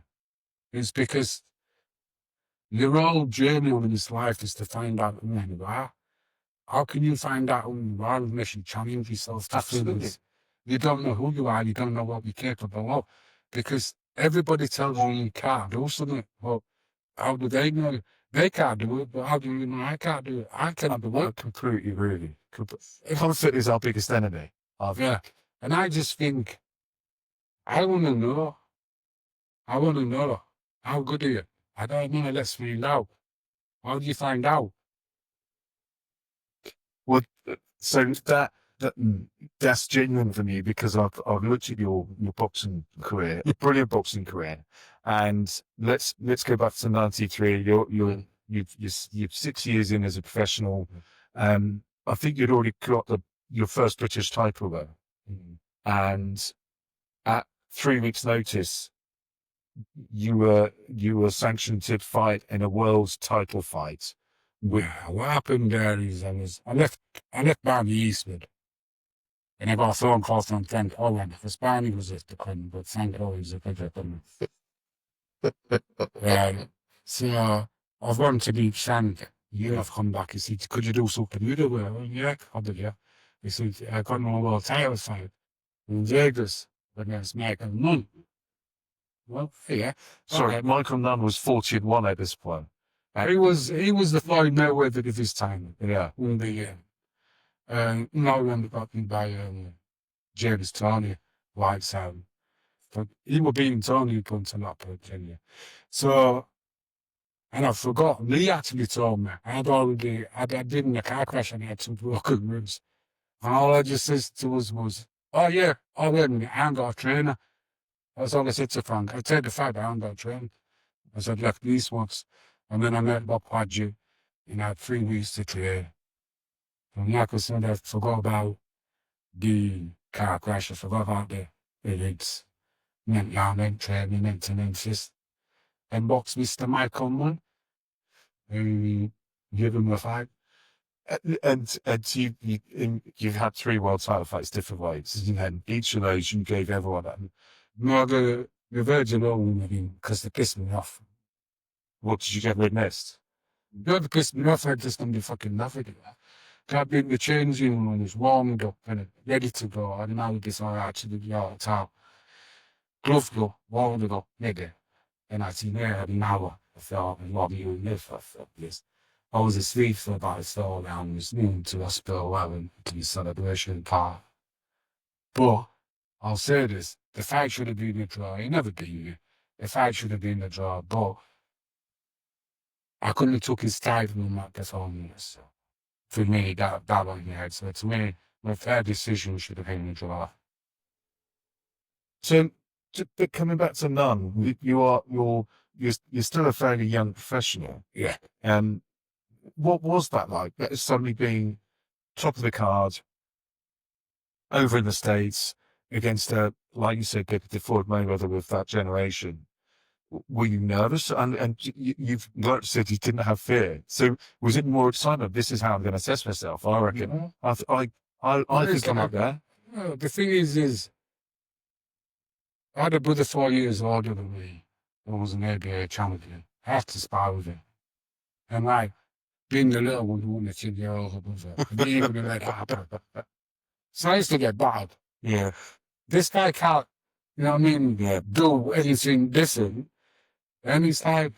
It's because your whole journey in this life is to find out who you are. How can you find out who you are unless you challenge yourself to things? You don't know who you are, you don't know what you're capable of. Because everybody tells you you can't do something. Well, how do they know? They can't do it, but how do you know I can't do it? I can do it. Completely, really. Comfort is our biggest enemy. Yeah. And I just think, I want to know. I want to know. How good are you? I don't know. Let's find out. How do you find out? Well, so that's genuine for me because I've looked at your boxing career, brilliant boxing career, and let's go back to '93. You're 6 years in as a professional. I think you'd already got your first British title though, and at 3 weeks' notice, you were sanctioned to fight in a world's title fight. What happened there is I left Barney Eastwood. And I got a phone call from Frank Owen. Because Barney was at the club, but Frank Owen was at the club. So I've gone to beat Frank. I've come back. He said, could you do something with it? Well, yeah, I did, yeah. He said, I got no world title fight in Vegas against Michael Nunn. Well, yeah. Sorry, Michael Nunn was 40-1 at this point. He was the Floyd Mayweather of his time. Yeah. In the not remember got me by James Tony Whiteside. But he was beating Tony against a lot of Kenya. So, and I forgot, Lee actually told me, I did in a car crash and I had some broken ribs. And all I just said to us was, oh yeah, oh wait a minute, I ain't got a trainer. That's all I said to Frank. I said the fact I ain't got a trainer. I said, like these ones. And then I met Bob Podgy and I had 3 weeks to clear. And like I said, I forgot about the car crash. I forgot about the legs. Went training, went to Memphis. And boxed Mr. Michael Munn. And give him a fight. And you've had 3 world title fights different ways. And each of those you gave everyone that. No, the Virgin Owen, I mean, because they pissed me off. What did you get witnessed? No, they pissed me off. I just don't do fucking nothing. Got in the changing when it's warmed up and ready to go. I didn't know this all actually be all the time. Glove go, warmed up, nigga. And I see there an hour. I felt and what you live for this. I was asleep for about 4 hours noon to hospital 11 to the celebration part. But I'll say this, the fight should have been a draw. It never been. The fight should have been a draw, but I couldn't have took his title in that performance. So for me, that one he had. So to me, my fair decision should have been a draw. So, but coming back to Nunn, you're still a fairly young professional. Yeah. What was that like? Suddenly being top of the card over in the States against like you said, the Floyd Mayweather with that generation. Were you nervous? And you've said you didn't have fear. So was it more excitement? This is how I'm going to assess myself. I reckon. I think I'm up there. The thing is, I had a brother 4 years older than me who was an ABA champion. I had to spar with him. And like, being the little one who wanted to get over being able to let happen. So I used to get bad. Yeah. This guy can't, you know what I mean, do anything different. And he's like,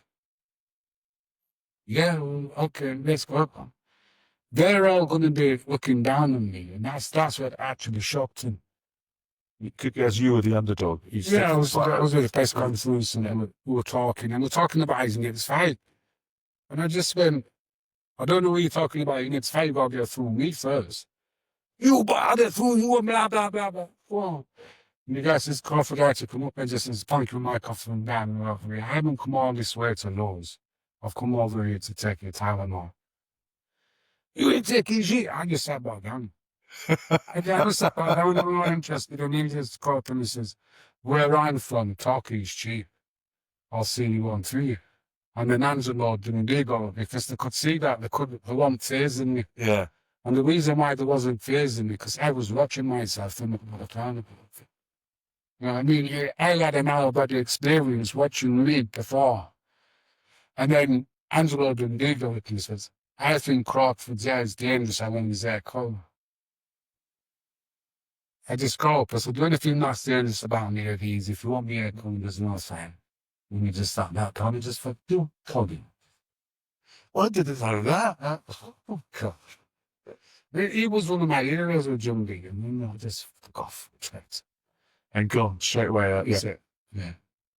yeah, well, okay, let's go. They're all going to be looking down on me. And that's what actually shocked him. As you were the underdog. I was with the press conference and we were talking about he's in this fight. And I just went, I don't know what you're talking about. You need to fight about get through me first. You bad it through you and blah, blah, blah, blah. Whoa. And the guy says, Crawford had to come up and just says, thank you, Mike, off from down and over here. I haven't come all this way to lose. I've come over here to take your Tylenol. You ain't taking shit. I just sat back down. I just sat back down. I'm not interested. And he just called up and he says, where I'm from, talk is cheap. I'll see you on 3. And then Angelo didn't go because they could see that they weren't phasing me. Yeah. And the reason why they wasn't phasing me, because I was watching myself from the time. You know what I mean? I had an out-of-body experience watching me before. And then Angelo didn't go with me, says, I think Crawford's there is dangerous. I want his there cold. I just go up. I said, the only thing that's serious about me is if you want me to come, there's no sign. When you just start that time, just for do coding. Why did it like that? Oh, gosh. He was one of my heroes with jumping, and then I just fuck off. And gone straight away. That's it. Yeah.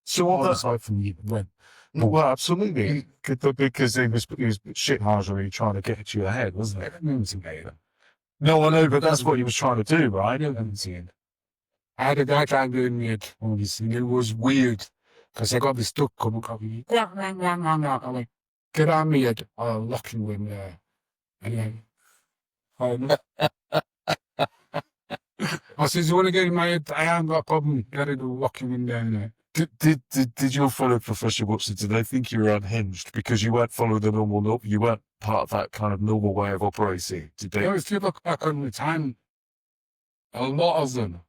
So All what? aside from you, when Well, absolutely, because he was shit harshly trying to get to your head, wasn't it? No, I know, but that's what he was trying to do, right? I had a guy trying to do me at all this, and it was weird because I got this duck coming up me. I'm like, get on me head, I'll lock you in there. And then, I says, you want to get in my head? I haven't got a problem. Got to lock you in there. Did your fellow professional boxers, did they think you were unhinged because you weren't following the normal, you weren't part of that kind of normal way of operating? Did they? If you look back on the time, a lot of them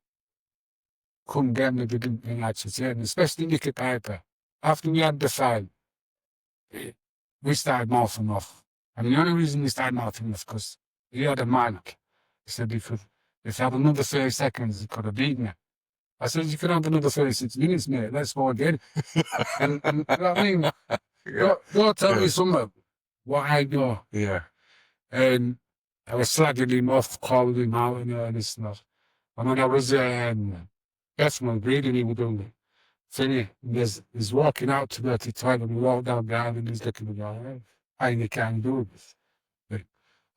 couldn't get me, they didn't like to say it, especially Nicky Piper. After we had the fight, we started mouthing off. And the only reason we started mouthing off because he had a mic. He said, if you had another 30 seconds, you could have beaten me. I said, you can have another 36 minutes, mate. Let's go again. and you know what I mean? Don't tell me something, what I know. Yeah. And I was slagging him off, calling him out and this and that. And when I was Bethlehem breathing, he was doing it. Finny, he's walking out to the toilet, and we walk down behind and he's looking at me, I can't do this. Like,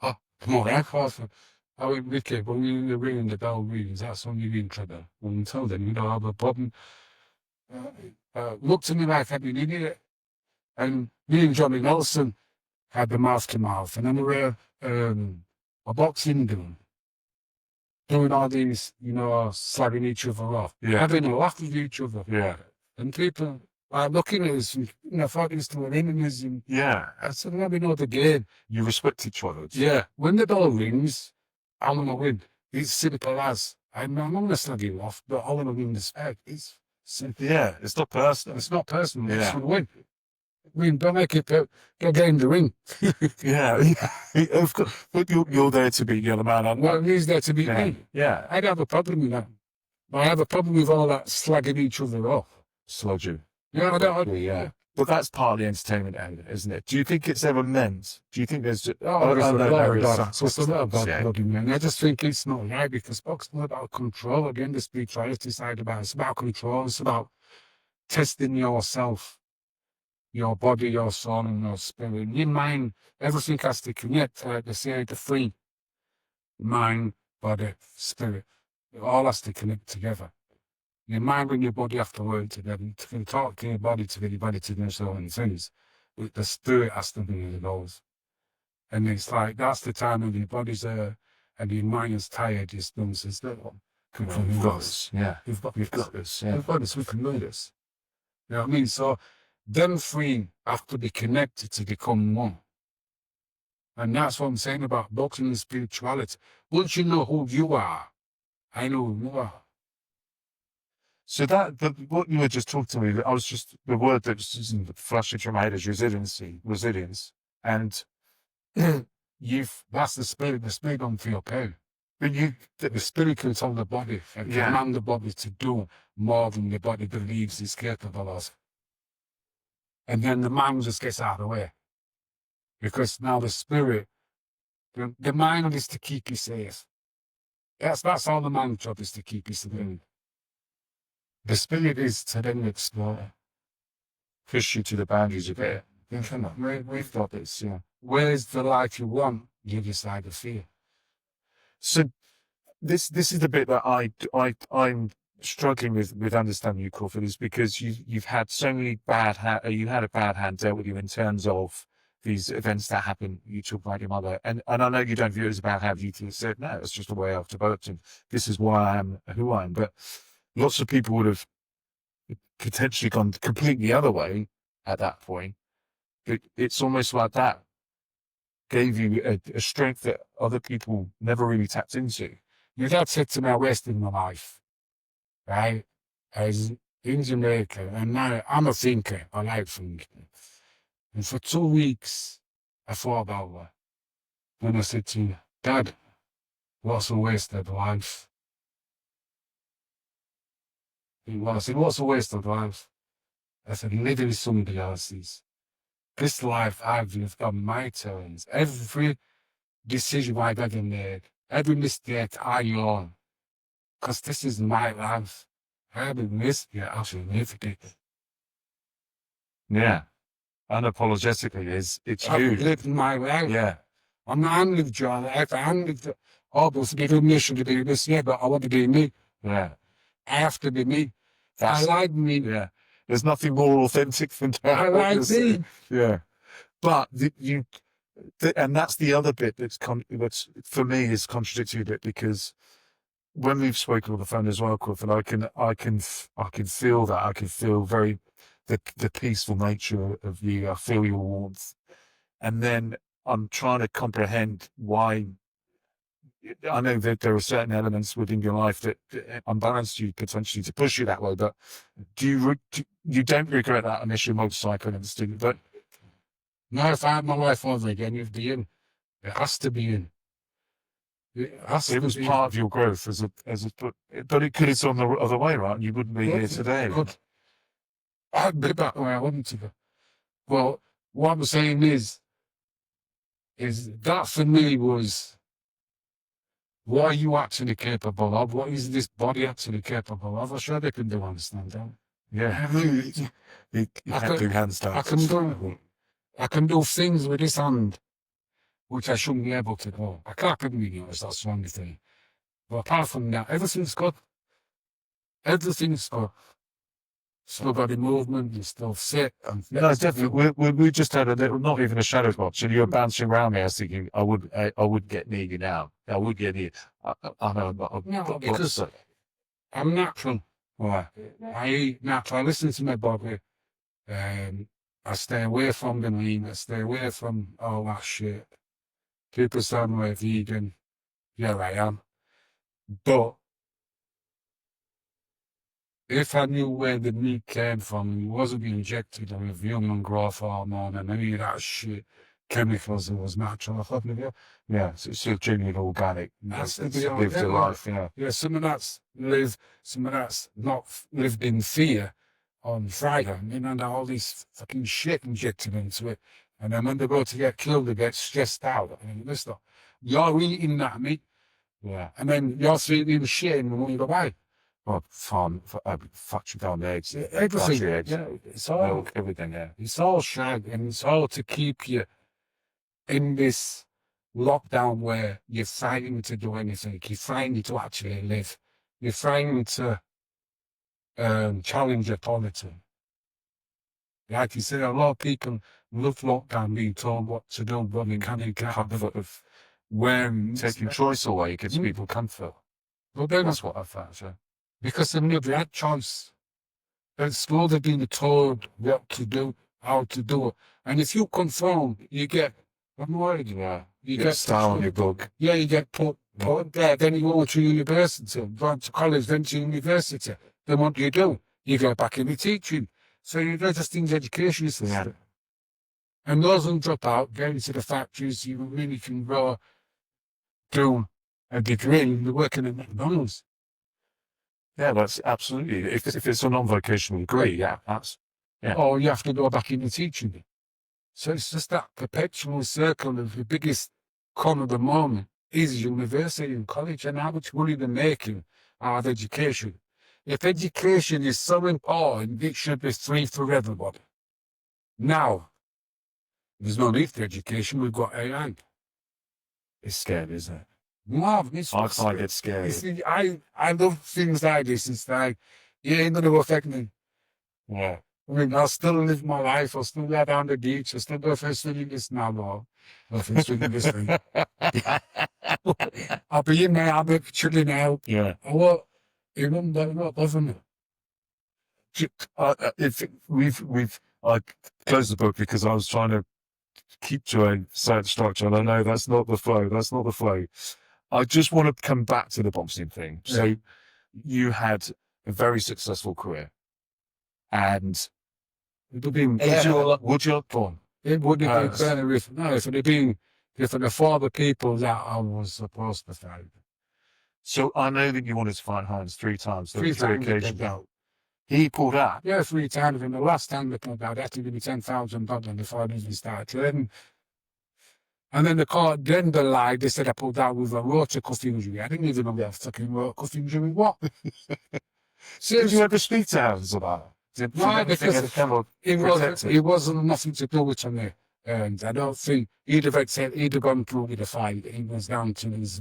oh, come on, Crawford. I went, Ricky, when you're ringing the bell rings, that's when you're in trouble. When you tell them you don't have a problem. Looked at me like I'd been an idiot. And me and Johnny Nelson had the mouth to mouth. And then we were a boxing doing all these, slagging each other off. Yeah. Having a laugh with each other. Yeah. And people are looking at us and thought it was still enemies. And Yeah. I said, let me know the game. You respect each other. Yeah. When the bell rings, I'm going to win. It's simple as. I'm not going to slag you off, but all I'm going to respect. It's simple. Yeah. It's not personal. It's not personal. Yeah. It's going to win. I mean, don't make it get in the ring. Yeah. Of course. But you're there to beat the other man. Well, he's there to beat me. Yeah. I'd have a problem with that. But I have a problem with all that slagging each other off. Sludging. Yeah, I don't. Yeah. But that's part of the entertainment element, isn't it? Do you think it's ever meant? Do you think there's... There's a lot of bad blood in there. And I just think it's not right because boxing is about control. Again, the spirituality side about it. It's about control. It's about testing yourself, your body, your soul, and your spirit. Your mind, everything has to connect. Like they say, the three: mind, body, spirit. It all has to connect together. Your mind and your body have to work together. You can talk to your body to get your body to do certain things. But the spirit has to be in those. And it's like, that's the time when your body's there and your mind is tired. It's done. It's like, We've got this. Yeah. We've got this. Yeah. We've got this. We can do this. You know what I mean? So them three have to be connected to become one. And that's what I'm saying about boxing and spirituality. Once you know who you are, I know who you are. So what you were just talking to me, the word that was flashing through my head is resilience. And that's the spirit don't feel pain. but The spirit can tell the body and command the body to do more than the body believes is capable of. And then the mind just gets out of the way. Because now the spirit, the mind is to keep you safe. That's all the mind's job is, to keep you safe. The spirit is to then explore, push you to the boundaries of it. We've got this, yeah. Where's the life you want? You decide to feel. So this is the bit that I'm struggling with understanding you, Crawford, is because you've had so many you had a bad hand dealt with you in terms of these events that happen. You talk about your mother, and I know you don't view it as about how you said, no, it's just the way I've developed, and this is why I am who I am. But lots of people would have potentially gone completely the other way at that point. But it's almost like that gave you a strength that other people never really tapped into. Your dad said to me, I wasted my life, right? I was in Jamaica, and now I'm a thinker. I like thinking. And for 2 weeks, I thought about that. Then I said to him, Dad, what's a wasted life? I said, what's a waste of life? I said, living somebody else's. This life I've lived on my terms. Every decision I've ever made, every mistake I own, because this is my life. I haven't missed it, I should live it. Yeah. Unapologetically, it's I've you. lived my life. Yeah. I'm not lived your life. I haven't lived others giving mission to be this, yeah, but I want to be me. Yeah. I have to be me. That's, I like me. Yeah. There's nothing more authentic than that. I like me. Yeah. But and that's the other bit that's for me is contradictory a bit, because when we've spoken on the phone as well, Crawford, I can feel that. I can feel the peaceful nature of you. I feel your warmth. And then I'm trying to comprehend why. I know that there are certain elements within your life that unbalance you potentially to push you that way, but you don't regret that initial motorcycle incident? But no, if I had my life over again, you'd be in. It has to be in. It was part of your growth but it could have gone the other way, right? You wouldn't be here today. I'd be back where I wanted to go. Well, what I'm saying is that for me was, what are you actually capable of? What is this body actually capable of? I'm sure they can do understand that. Yeah. You can't do handstands. I can do things with this hand which I shouldn't be able to do. I can't be honest, that's the only thing. But apart from that, everything's good. Everything's good. Still body movement, you still sit. No, definitely. We just had a little, not even a shadow box, and you were bouncing around me. I was thinking, I would get near you now. I would get near. I know, but no, because I'm natural. Right. I eat natural. I listen to my body. I stay away from the lean. I stay away from all that shit. People say I'm a vegan. Yeah, I am. But if I knew where the meat came from, it wasn't being injected with human growth hormone and any of that shit, chemicals, it was natural. I thought, yeah, so it's still genuine organic. That's lived the life, yeah. Yeah, some of that's lived, some of that's not lived in fear on Friday. You know, all these fucking shit injected into it. And then when they go to get killed, they get stressed out. I mean, listen, you're eating that meat. Yeah. And then you're eating shit and when you go by. Well, factory farmed eggs, Everything. eggs, Yeah, it's all milk, everything, yeah. It's all shag, and it's all to keep you in this lockdown where you're fighting to do anything. You're fighting to actually live. You're fighting to challenge authority. Like you said, a lot of people love lockdown, being told what to do, but they can't comfort of when Taking choice away gives people comfort. Well, then That's what I found, so. Because they've never had choice. At school, they've been told what to do, how to do it. And if you conform, you get, You get style on your book. Yeah, you get put there. Then you go to university, go to college, then to university. Then what do? You go back into teaching. So you go just in the education system. Yeah. And those who drop out, get into the factories, you really can go do a degree and be working in McDonald's. Yeah, that's absolutely. If it's a non-vocational degree, yeah, that's. Yeah. Or you have to go back into teaching. So it's just that perpetual circle of the biggest con of the moment is university and college, and how much money they're making out of education. If education is so important, it should be free for everybody. Now, there's no need for education, we've got AI. It's scary, isn't it? No, I find it scary. I love things like this. It's like, you ain't going to affect me. Yeah. I mean, I'll still live my life. I'll still go down the beach. I'll still go for swimming this now, though. I'll swimming this thing. I'll be in there. I'll be chilling out. Yeah. What? You know, not bother me. I closed the book because I was trying to keep to a certain structure, and I know that's not the flow. That's not the flow. I just want to come back to the boxing thing. Yeah. So you had a very successful career, and It would be would you go on? It would have been better if it had been for the father people that I was supposed to fight. So I know that you wanted to fight Hines 3 times, 3 times occasions. He pulled out. Yeah, 3 times. And the last time they pulled out, they had to give me $10,000 before I even started training. And then the court, then they lied. They said I pulled out with a rotor cuff injury. I didn't even know what a fucking rotor cuff injury was. Did you ever speak to Hans about it? No, because it wasn't nothing to do with me. And I don't think he'd have gone through with the fight. It was down to his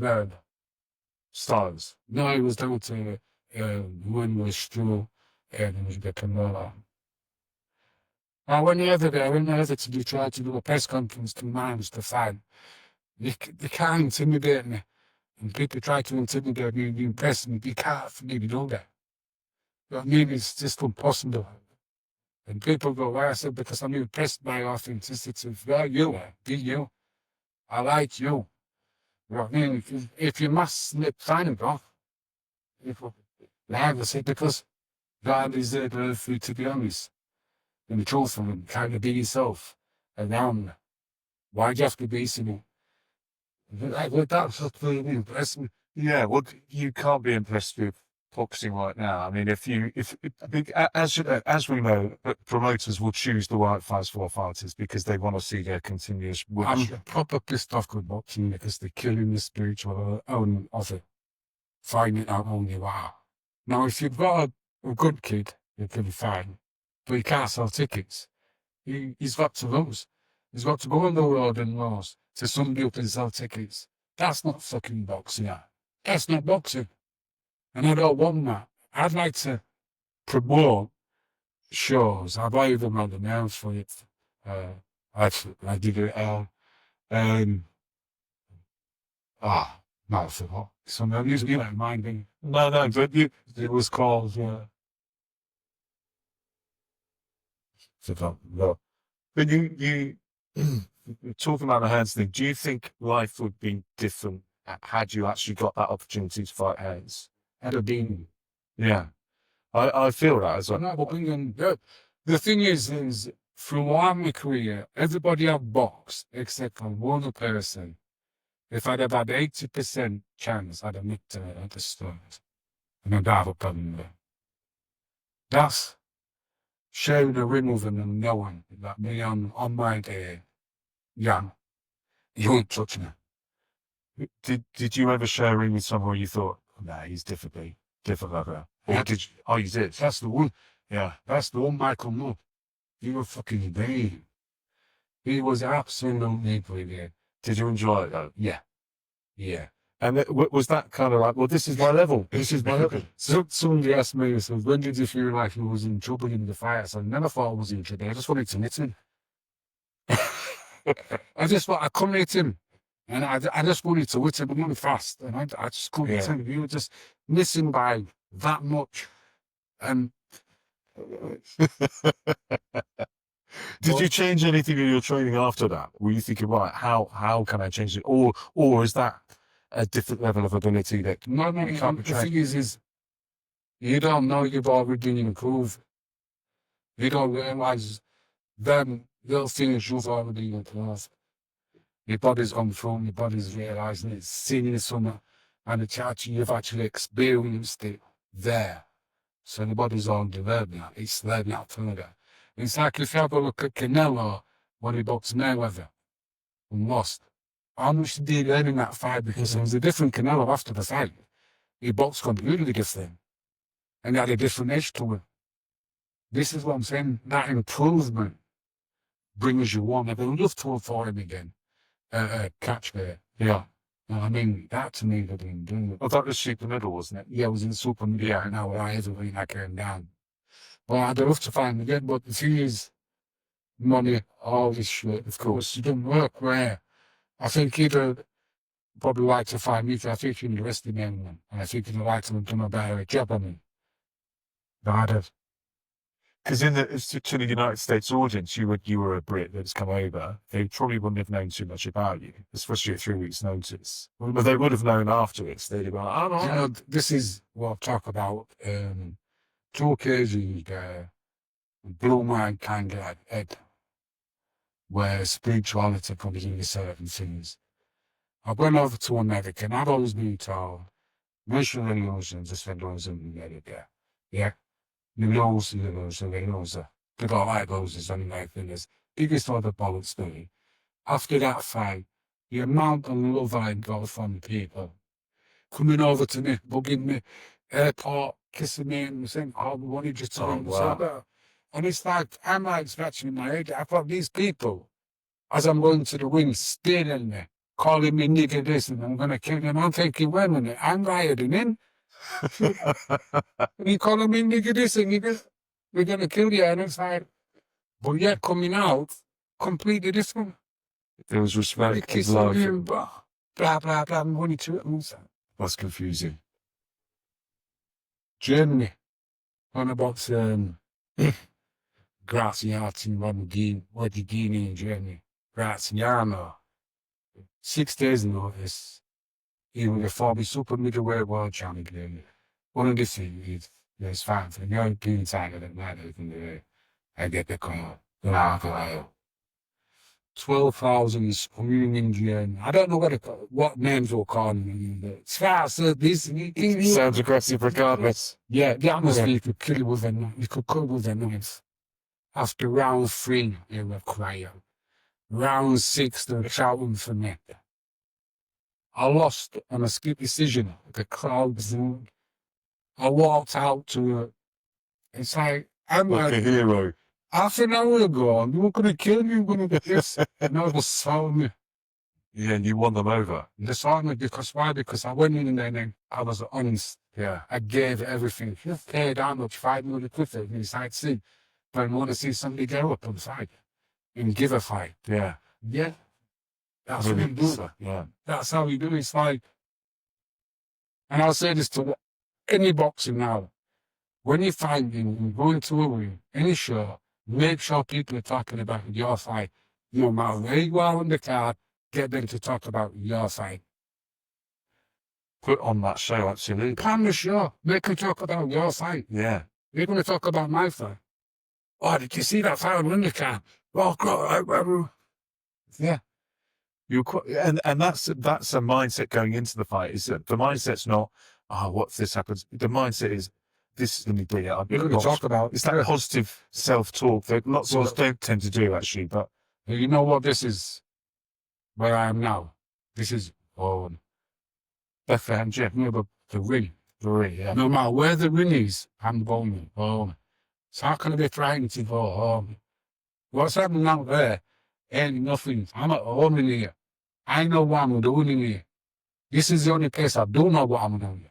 styles. No, it was down to when we was through and it was getting lower. I went over to do, try to do a press conference to manage the fight. They can't intimidate me. And people try to intimidate me and impress me. You can't for me to do that. You know what I mean? It's just impossible. And people go, why? I said, because I'm impressed by authenticity. Well, you are. Be you. I like you. You know what I mean? If you must slip, sign it off. I say, because God is able for you to be honest. And the truth from him, kind of be yourself. And why do you have to be someone? Like, well, that's what really impressed me. Yeah, well, you can't be impressed with boxing right now. I mean, as we know, promoters will choose the right fights for fighters because they want to see their continuous work. I'm proper pissed off with boxing because they're killing the spiritual element of it. Finding out who you are. Now, if you've got a good kid, you can be fine. But he can't sell tickets. He's got to lose. He's got to go on the road and lose to somebody who can sell tickets. That's not fucking boxing. That's not boxing. And I don't want that. I'd like to promote shows. I've even had an announce for it. I did it. No, I forgot. So now you don't mind me. No, but It was called. Forgot. No. But you talking about the hands thing. Do you think life would be different had you actually got that opportunity to fight hands? Had it been. Yeah, I feel that as well. The thing is throughout my career, everybody I've boxed except for one person. If I'd have had 80% chance, I'd have nicked it at the start. And I'd have a problem there. That's sharing a ring with them and knowing that me on my day, young, you won't touch me. Did you ever share a ring with someone you thought, nah, he's different like that? Or Yeah. did you? Oh, you did? That's the one. Yeah. That's the one Michael Moore. He was fucking babe. He was absolutely brilliant. Did you enjoy it though? Yeah. Yeah. And was that kind of like, well, this is my level. This is my level. So somebody asked me, so when did you feel like you was in trouble in the fight? So I never thought I was in trouble. I just wanted to hit him. I couldn't hit him. And I just wanted to hit him really fast. And I just couldn't hit him. You were just missing by that much. And Did you change anything in your training after that? Were you thinking, right, how can I change it? Or is that a different level of ability that no, you can't the train? thing is you don't know you've already improved. You don't realize then little things you've already improved. Your body's gone through, your body's realizing it's seeing something, and it's actually, you've actually experienced it there. So the body's already learned that. It's learned that further. It's like if you have a look at Canelo when he boxed Mayweather and lost. How much did he learn in that fight? Because it was a different Canelo after the fight. He boxed completely different. And he had a different edge to it. This is what I'm saying. That improvement brings you on. I'd love to afford him again. Catch there. Yeah. I mean, that to me would have been doing it. Well, that was super middle, wasn't it? Yeah, I was in super middle. Yeah, and now I everything I came down. Well, I'd love to find him again, but the thing is, money, all this shit, of course, it didn't work where I think he'd probably like to find me, I think he'd invested in him, and I think he'd like to have done a better job on him. But I'd have. Because to the United States audience, you were a Brit that's come over. They probably wouldn't have known too much about you, especially at 3 weeks' notice. But they would have known afterwards. They'd have gone, oh, no. You know, this is what I talk about. 2 occasions blew my kind of head, where spirituality comes into certain things. I went over to America, and I've always been told, mission illusions, just for those in America. Yeah. the loser. They got like losers on their fingers. Biggest of the bollocks to me. After that fight, the amount of love I got from the people coming over to me, bugging me, airport, kissing me, and saying, "Oh, we wanted you to ring." wow. And it's like, I'm like scratching my head. I thought these people, as I'm going to the ring, staring me, calling me nigger this, and I'm going to kill you. And I'm thinking, wait a minute, I'm riding in. And you calling me nigger this, and we're going to kill you. And it's like, but yet coming out, completely different. There was respect, Kissing love. me, and blah, blah, blah, blah. I'm running to it. And it's like, That's confusing. Germany, on about Graziati, Rodriguini in Germany, Graziano. 6 days notice, he was a former super middleweight world champion. One of the things is fine for the European side of the matter. I get the call. 12,000 screaming German. I don't know what names we'll call them. But Sounds aggressive regardless. yeah, the atmosphere could kill you with a knife. You could kill with a knife. After round 3, they were quiet. Round 6, they were shouting for me. I lost on a split decision. The crowd booed. I walked out to it. It's like, I'm Like a hero. half an hour ago, you were going to kill me, you were going to do this. And now they saw me. Yeah, and you won them over. They saw me because why? Because I went in there and I was honest. Yeah. I gave everything. You paid how much? 5 million quid for me, I'd see. But I want to see somebody go up and fight and give a fight. Yeah. Yeah. That's what we do. Yeah. That's how we do it. It's like, and I'll say this to any boxing now. When you fight, you go into a ring, any show, make sure people are talking about your fight. No matter where you are on the card, get them to talk about your fight. Put on that show, absolutely. Plan the show. Make them talk about your fight. Yeah. They're going to talk about my fight. Oh, did you see that fight on the card? Oh, God. Yeah. And that's a mindset going into the fight. Is that the mindset's not, oh, what if this happens? The mindset is, this is going to be it. We're going to talk about It's that positive self-talk that lots of us don't tend to do, actually. But you know what this is? Where I am now. This is Bethlehem Gym. you know, the ring. The ring, yeah. No matter where the ring is, I'm going home. So how can I be frightened to go home? What's happening out there ain't nothing. I'm at home in here. I know what I'm doing in here. This is the only place I do know what I'm doing.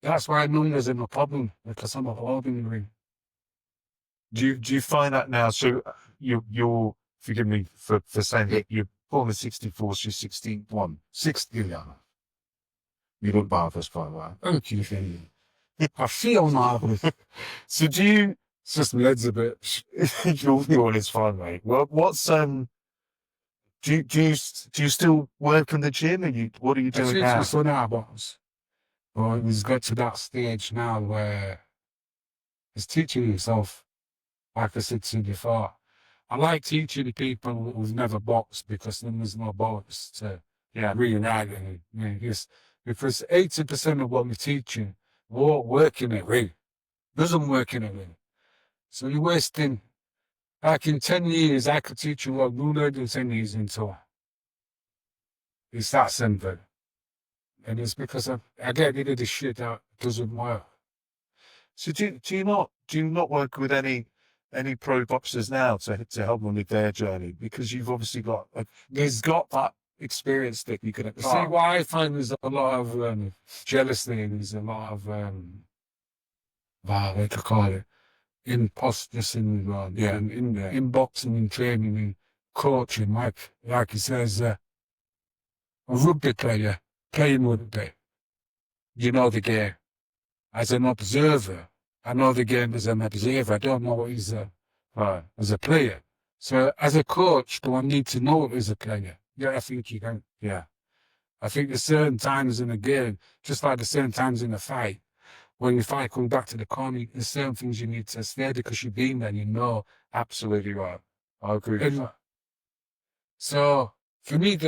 That's why numbers are no problem, because I'm at home in the ring. Do you find that now? So you're forgive me for saying that you're born in 64, so you're 61. 60 now. You look marvellous, by the way. Thank you, Finley. I feel marvelous. So do you? It's just my legs a bit. You're it's fine, mate. Well, what's do you still work in the gym? What are you doing now? So now, boss. Well, he's got to that stage now where he's teaching himself, like I said to you before. I like teaching people who've never boxed because then there's no box to reenact it. Because 80% of what we're teaching won't work in a ring. Doesn't work in a ring. So you're wasting, like in 10 years, I could teach you what you learned in 10 years into it. It's that simple. And it's because I get rid of the shit that doesn't work. So do you not work with any pro boxers now to help them with their journey? Because you've obviously got that experience that you can apply. See, what I find is a lot of jealousy, there's a lot of what to call it, imposter syndrome. Yeah. In boxing, in training, in coaching, like he says, a rugby player playing rugby, you know the game. As an observer, I know the game as an observer. I don't know what he's as a player. So as a coach, do I need to know it as a player? Yeah, I think you can. Yeah. I think there's certain times in a game, just like the certain times in a fight, when your fight comes back to the corner, there's certain things you need to say because you've been there, you know. Absolutely right. I agree with that. So for me,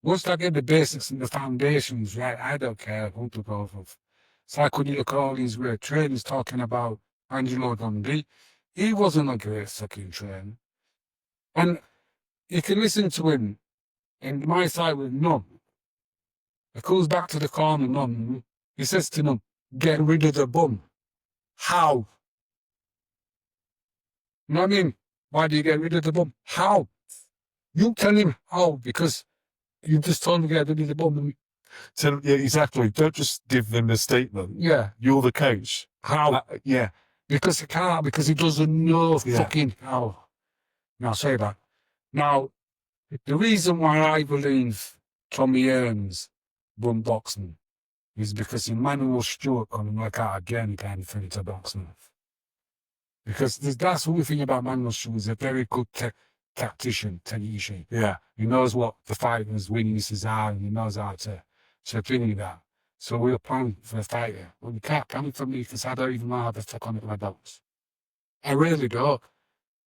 once I get the basics and the foundations right, I don't care who to go with. It's like when you look at all these great trainers talking about Angelo Dundee. He wasn't a great fucking trainer. And you can listen to him in my side with Nunn. It goes back to the corner, Nunn. He says to Nunn, get rid of the bum. How? You know what I mean? Why do you get rid of the bum? How? You tell him how, because you just told him to get rid of the bum. So, yeah, exactly. Don't just give them the statement. Yeah. You're the coach. How? Yeah. Because he can't, because he doesn't know Yeah. fucking how. Now, say that. Now, the reason why I believe Tommy Earns won boxing is because Emmanuel Stewart couldn't work out again kind of thing to boxing. Because that's the one thing about Emmanuel Stewart. He's a very good tactician. Yeah. He knows what the fighter's weaknesses are, and he knows how to bring that. So we were planning for a fighter. Well, you can't plan it for me because I don't even know how to fuck on it with my dogs. I really don't.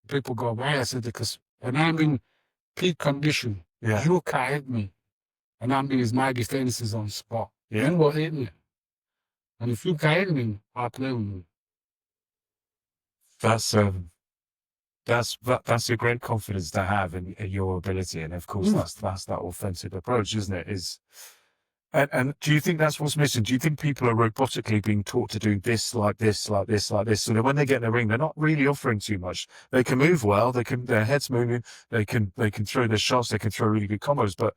People go, why? I said, because when I'm in peak condition, Yeah. you can't hit me. And that means my defense is on spot. Yeah. You won't hit me. And if you can't hit me, I'll play with you. That's a great confidence to have in your ability, and of course that's that offensive approach, isn't it? And do you think that's what's missing? Do you think people are robotically being taught to do this, like this, like this, like this? So that when they get in the ring, they're not really offering too much. They can move well, their head's moving, they can throw their shots, they can throw really good combos, but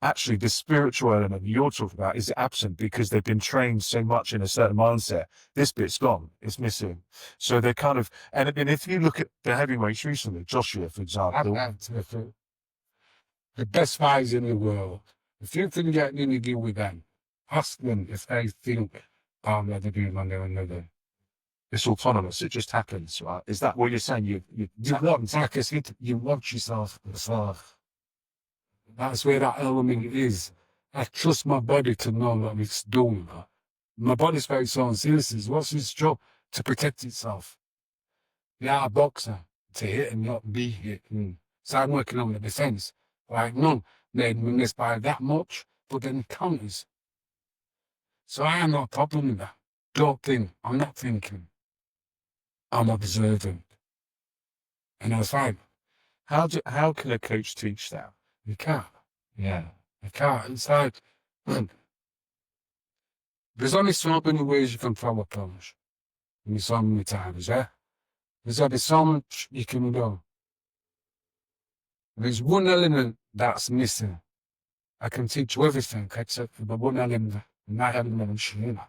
actually the spiritual element you're talking about is absent because they've been trained so much in a certain mindset. This bit's gone, it's missing. So they're kind of, and if you look at the heavyweights recently, Joshua, for example. The best fighters in the world, if you can get in a deal with them, ask them if they think I'm going to do one or another. It's autonomous, it just happens, right? Is that what you're saying? You want yourself. That's where that element is. I trust my body to know what it's doing. My body's very so serious. What's its job? To protect itself. You're a boxer to hit and not be hit. So I'm working on the defense. Like none, they'd miss by that much, but then it counters. So I have no problem with that. Don't think. I'm not thinking. I'm observing. And I was fine. How can a coach teach that? You can't. Yeah. You can't. It's like, there's only so many ways you can throw a punch. And so many times, yeah? There's only so much you can do. There's one element that's missing. I can teach you everything except for the one element, and that element is Shina.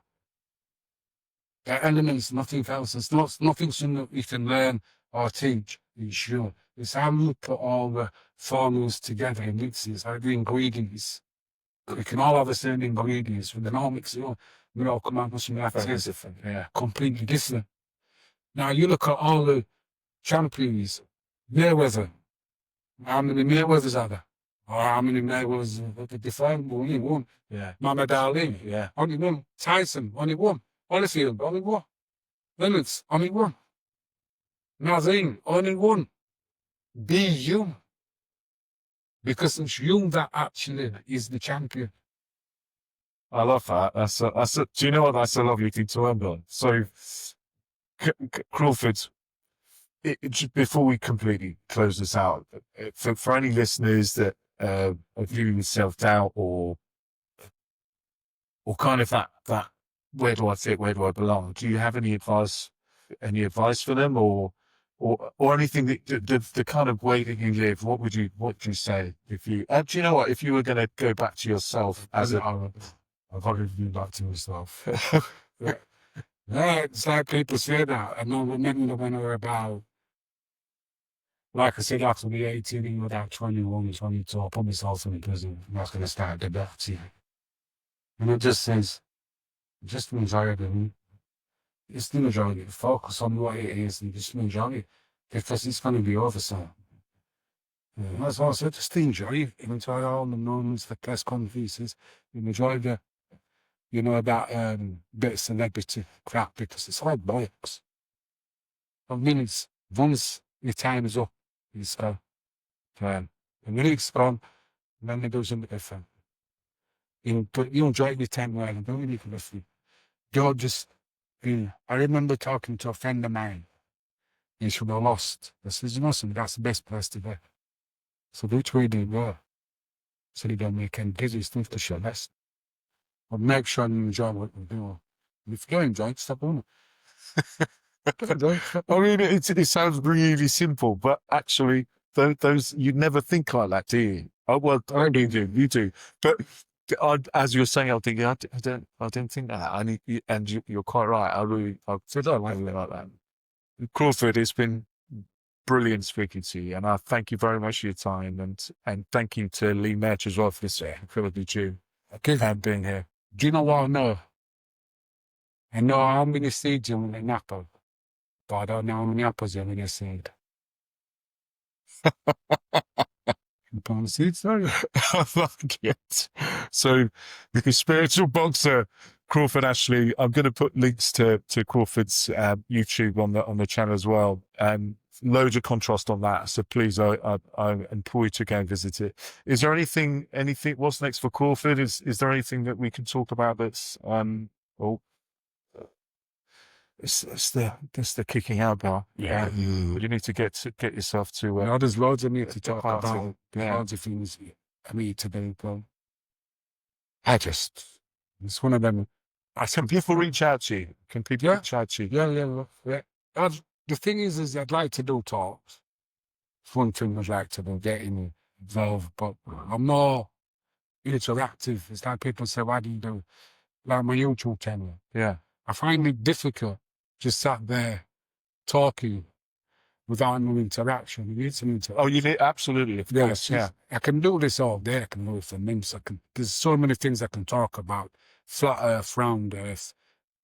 That element is nothing else. It's nothing that you can learn or teach in Shina. It's how you put all the formulas together and mixes, like the ingredients. We can all have the same ingredients, but then all mix it up. We all come out with something like this. Yeah. Completely different. Now you look at all the champions, Mayweather. How many Mayweathers are there? Or how many Mayweathers are defined? Only one. Yeah. Muhammad Ali. Yeah. Only one. Tyson. Only one. Holyfield. Only one. Reynolds. Only one. Nazim. Only one. Be you. Because it's you that actually is the champion. I love that. Do you know what? That's a lovely thing to end on. So, Crawford, before we completely close this out, for any listeners that are viewing self-doubt or kind of that, where do I fit, where do I belong? Do you have any advice for them or anything the kind of way that you live? What would you say if you, do you know what, if you were going to go back to yourself as I've already been back to myself. Yeah, it's like people say that. I know remember when I were about, like I said, after the 18, about 21, 22, I put myself in prison. I was going to start the boxing. And it just says, just enjoy it. Just enjoy it. Focus on what it is and just enjoy it. Because it's going to be over soon. That's all I said, just enjoy it. Enjoy all the moments, the press conferences. Enjoy the, that bit of celebrity crap, because it's all bollocks. I mean, it's once your time is up, it's gone. And when it's gone, then it goes into different. But you enjoy your time while you're doing it. Don't just I remember talking to a friend of mine. He should have lost. I said, you know something, that's the best place to be. So which way do you go? So you don't make any dizzy stuff to show less. But make sure you enjoy what you do. If you don't enjoy it, stop doing it. I mean, it sounds really simple, but actually, those you never think like that, do you? Oh well, I do. You do. But as you're saying, I'm thinking, I don't think that. And you're quite right. I don't like that. Crawford, it's been brilliant speaking to you, and I thank you very much for your time, and thank you to Lee Murtagh as well for this incredibly due and being here. Do you know what I know? I know how many seeds you in an apple, but I don't know how many apples you in a seed. You plant seeds, are you? I like it. So, the spiritual boxer Crawford Ashley. I'm going to put links to Crawford's YouTube on the channel as well, and loads of contrast on that. So please, I implore you to go and visit it. Is there anything? What's next for Crawford? Is there anything that we can talk about that's it's the kicking out bar. Yeah. You need to get yourself to. There's loads of me to talk party. about. Yeah. Loads of things I need to do. But it's one of them. Can people reach out to you? Can people reach out to you? Yeah. The thing is I'd like to do talks. It's one thing I'd like to do, getting involved, but I'm more interactive. It's like people say, why do you do like my YouTube channel? Yeah. I find it difficult just sat there talking without no interaction. You need some interaction. Oh, you need absolutely. Of course, yeah. I can do this all day. I can do it for minutes. There's so many things I can talk about. Flat Earth, round Earth,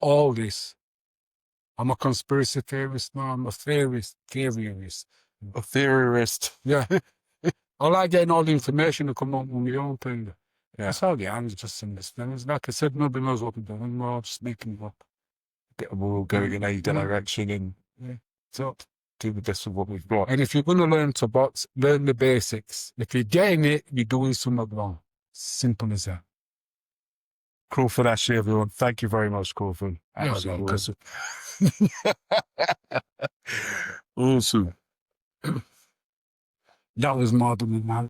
all this. I'm a conspiracy theorist now. I'm a theorist. A theorist. Yeah. I like getting all the information to come up with my own thing. Yeah. That's all the answer, just in this thing. Like I said, nobody knows what we're doing. We're all just making it up. We're all going in a direction and so do the best of what we've got. And if you're going to learn to box, learn the basics. If you're getting it, you're doing something wrong. Simple as that. Crawford Ashley, everyone. Thank you very much, Crawford. Awesome. Awesome. That was more than enough.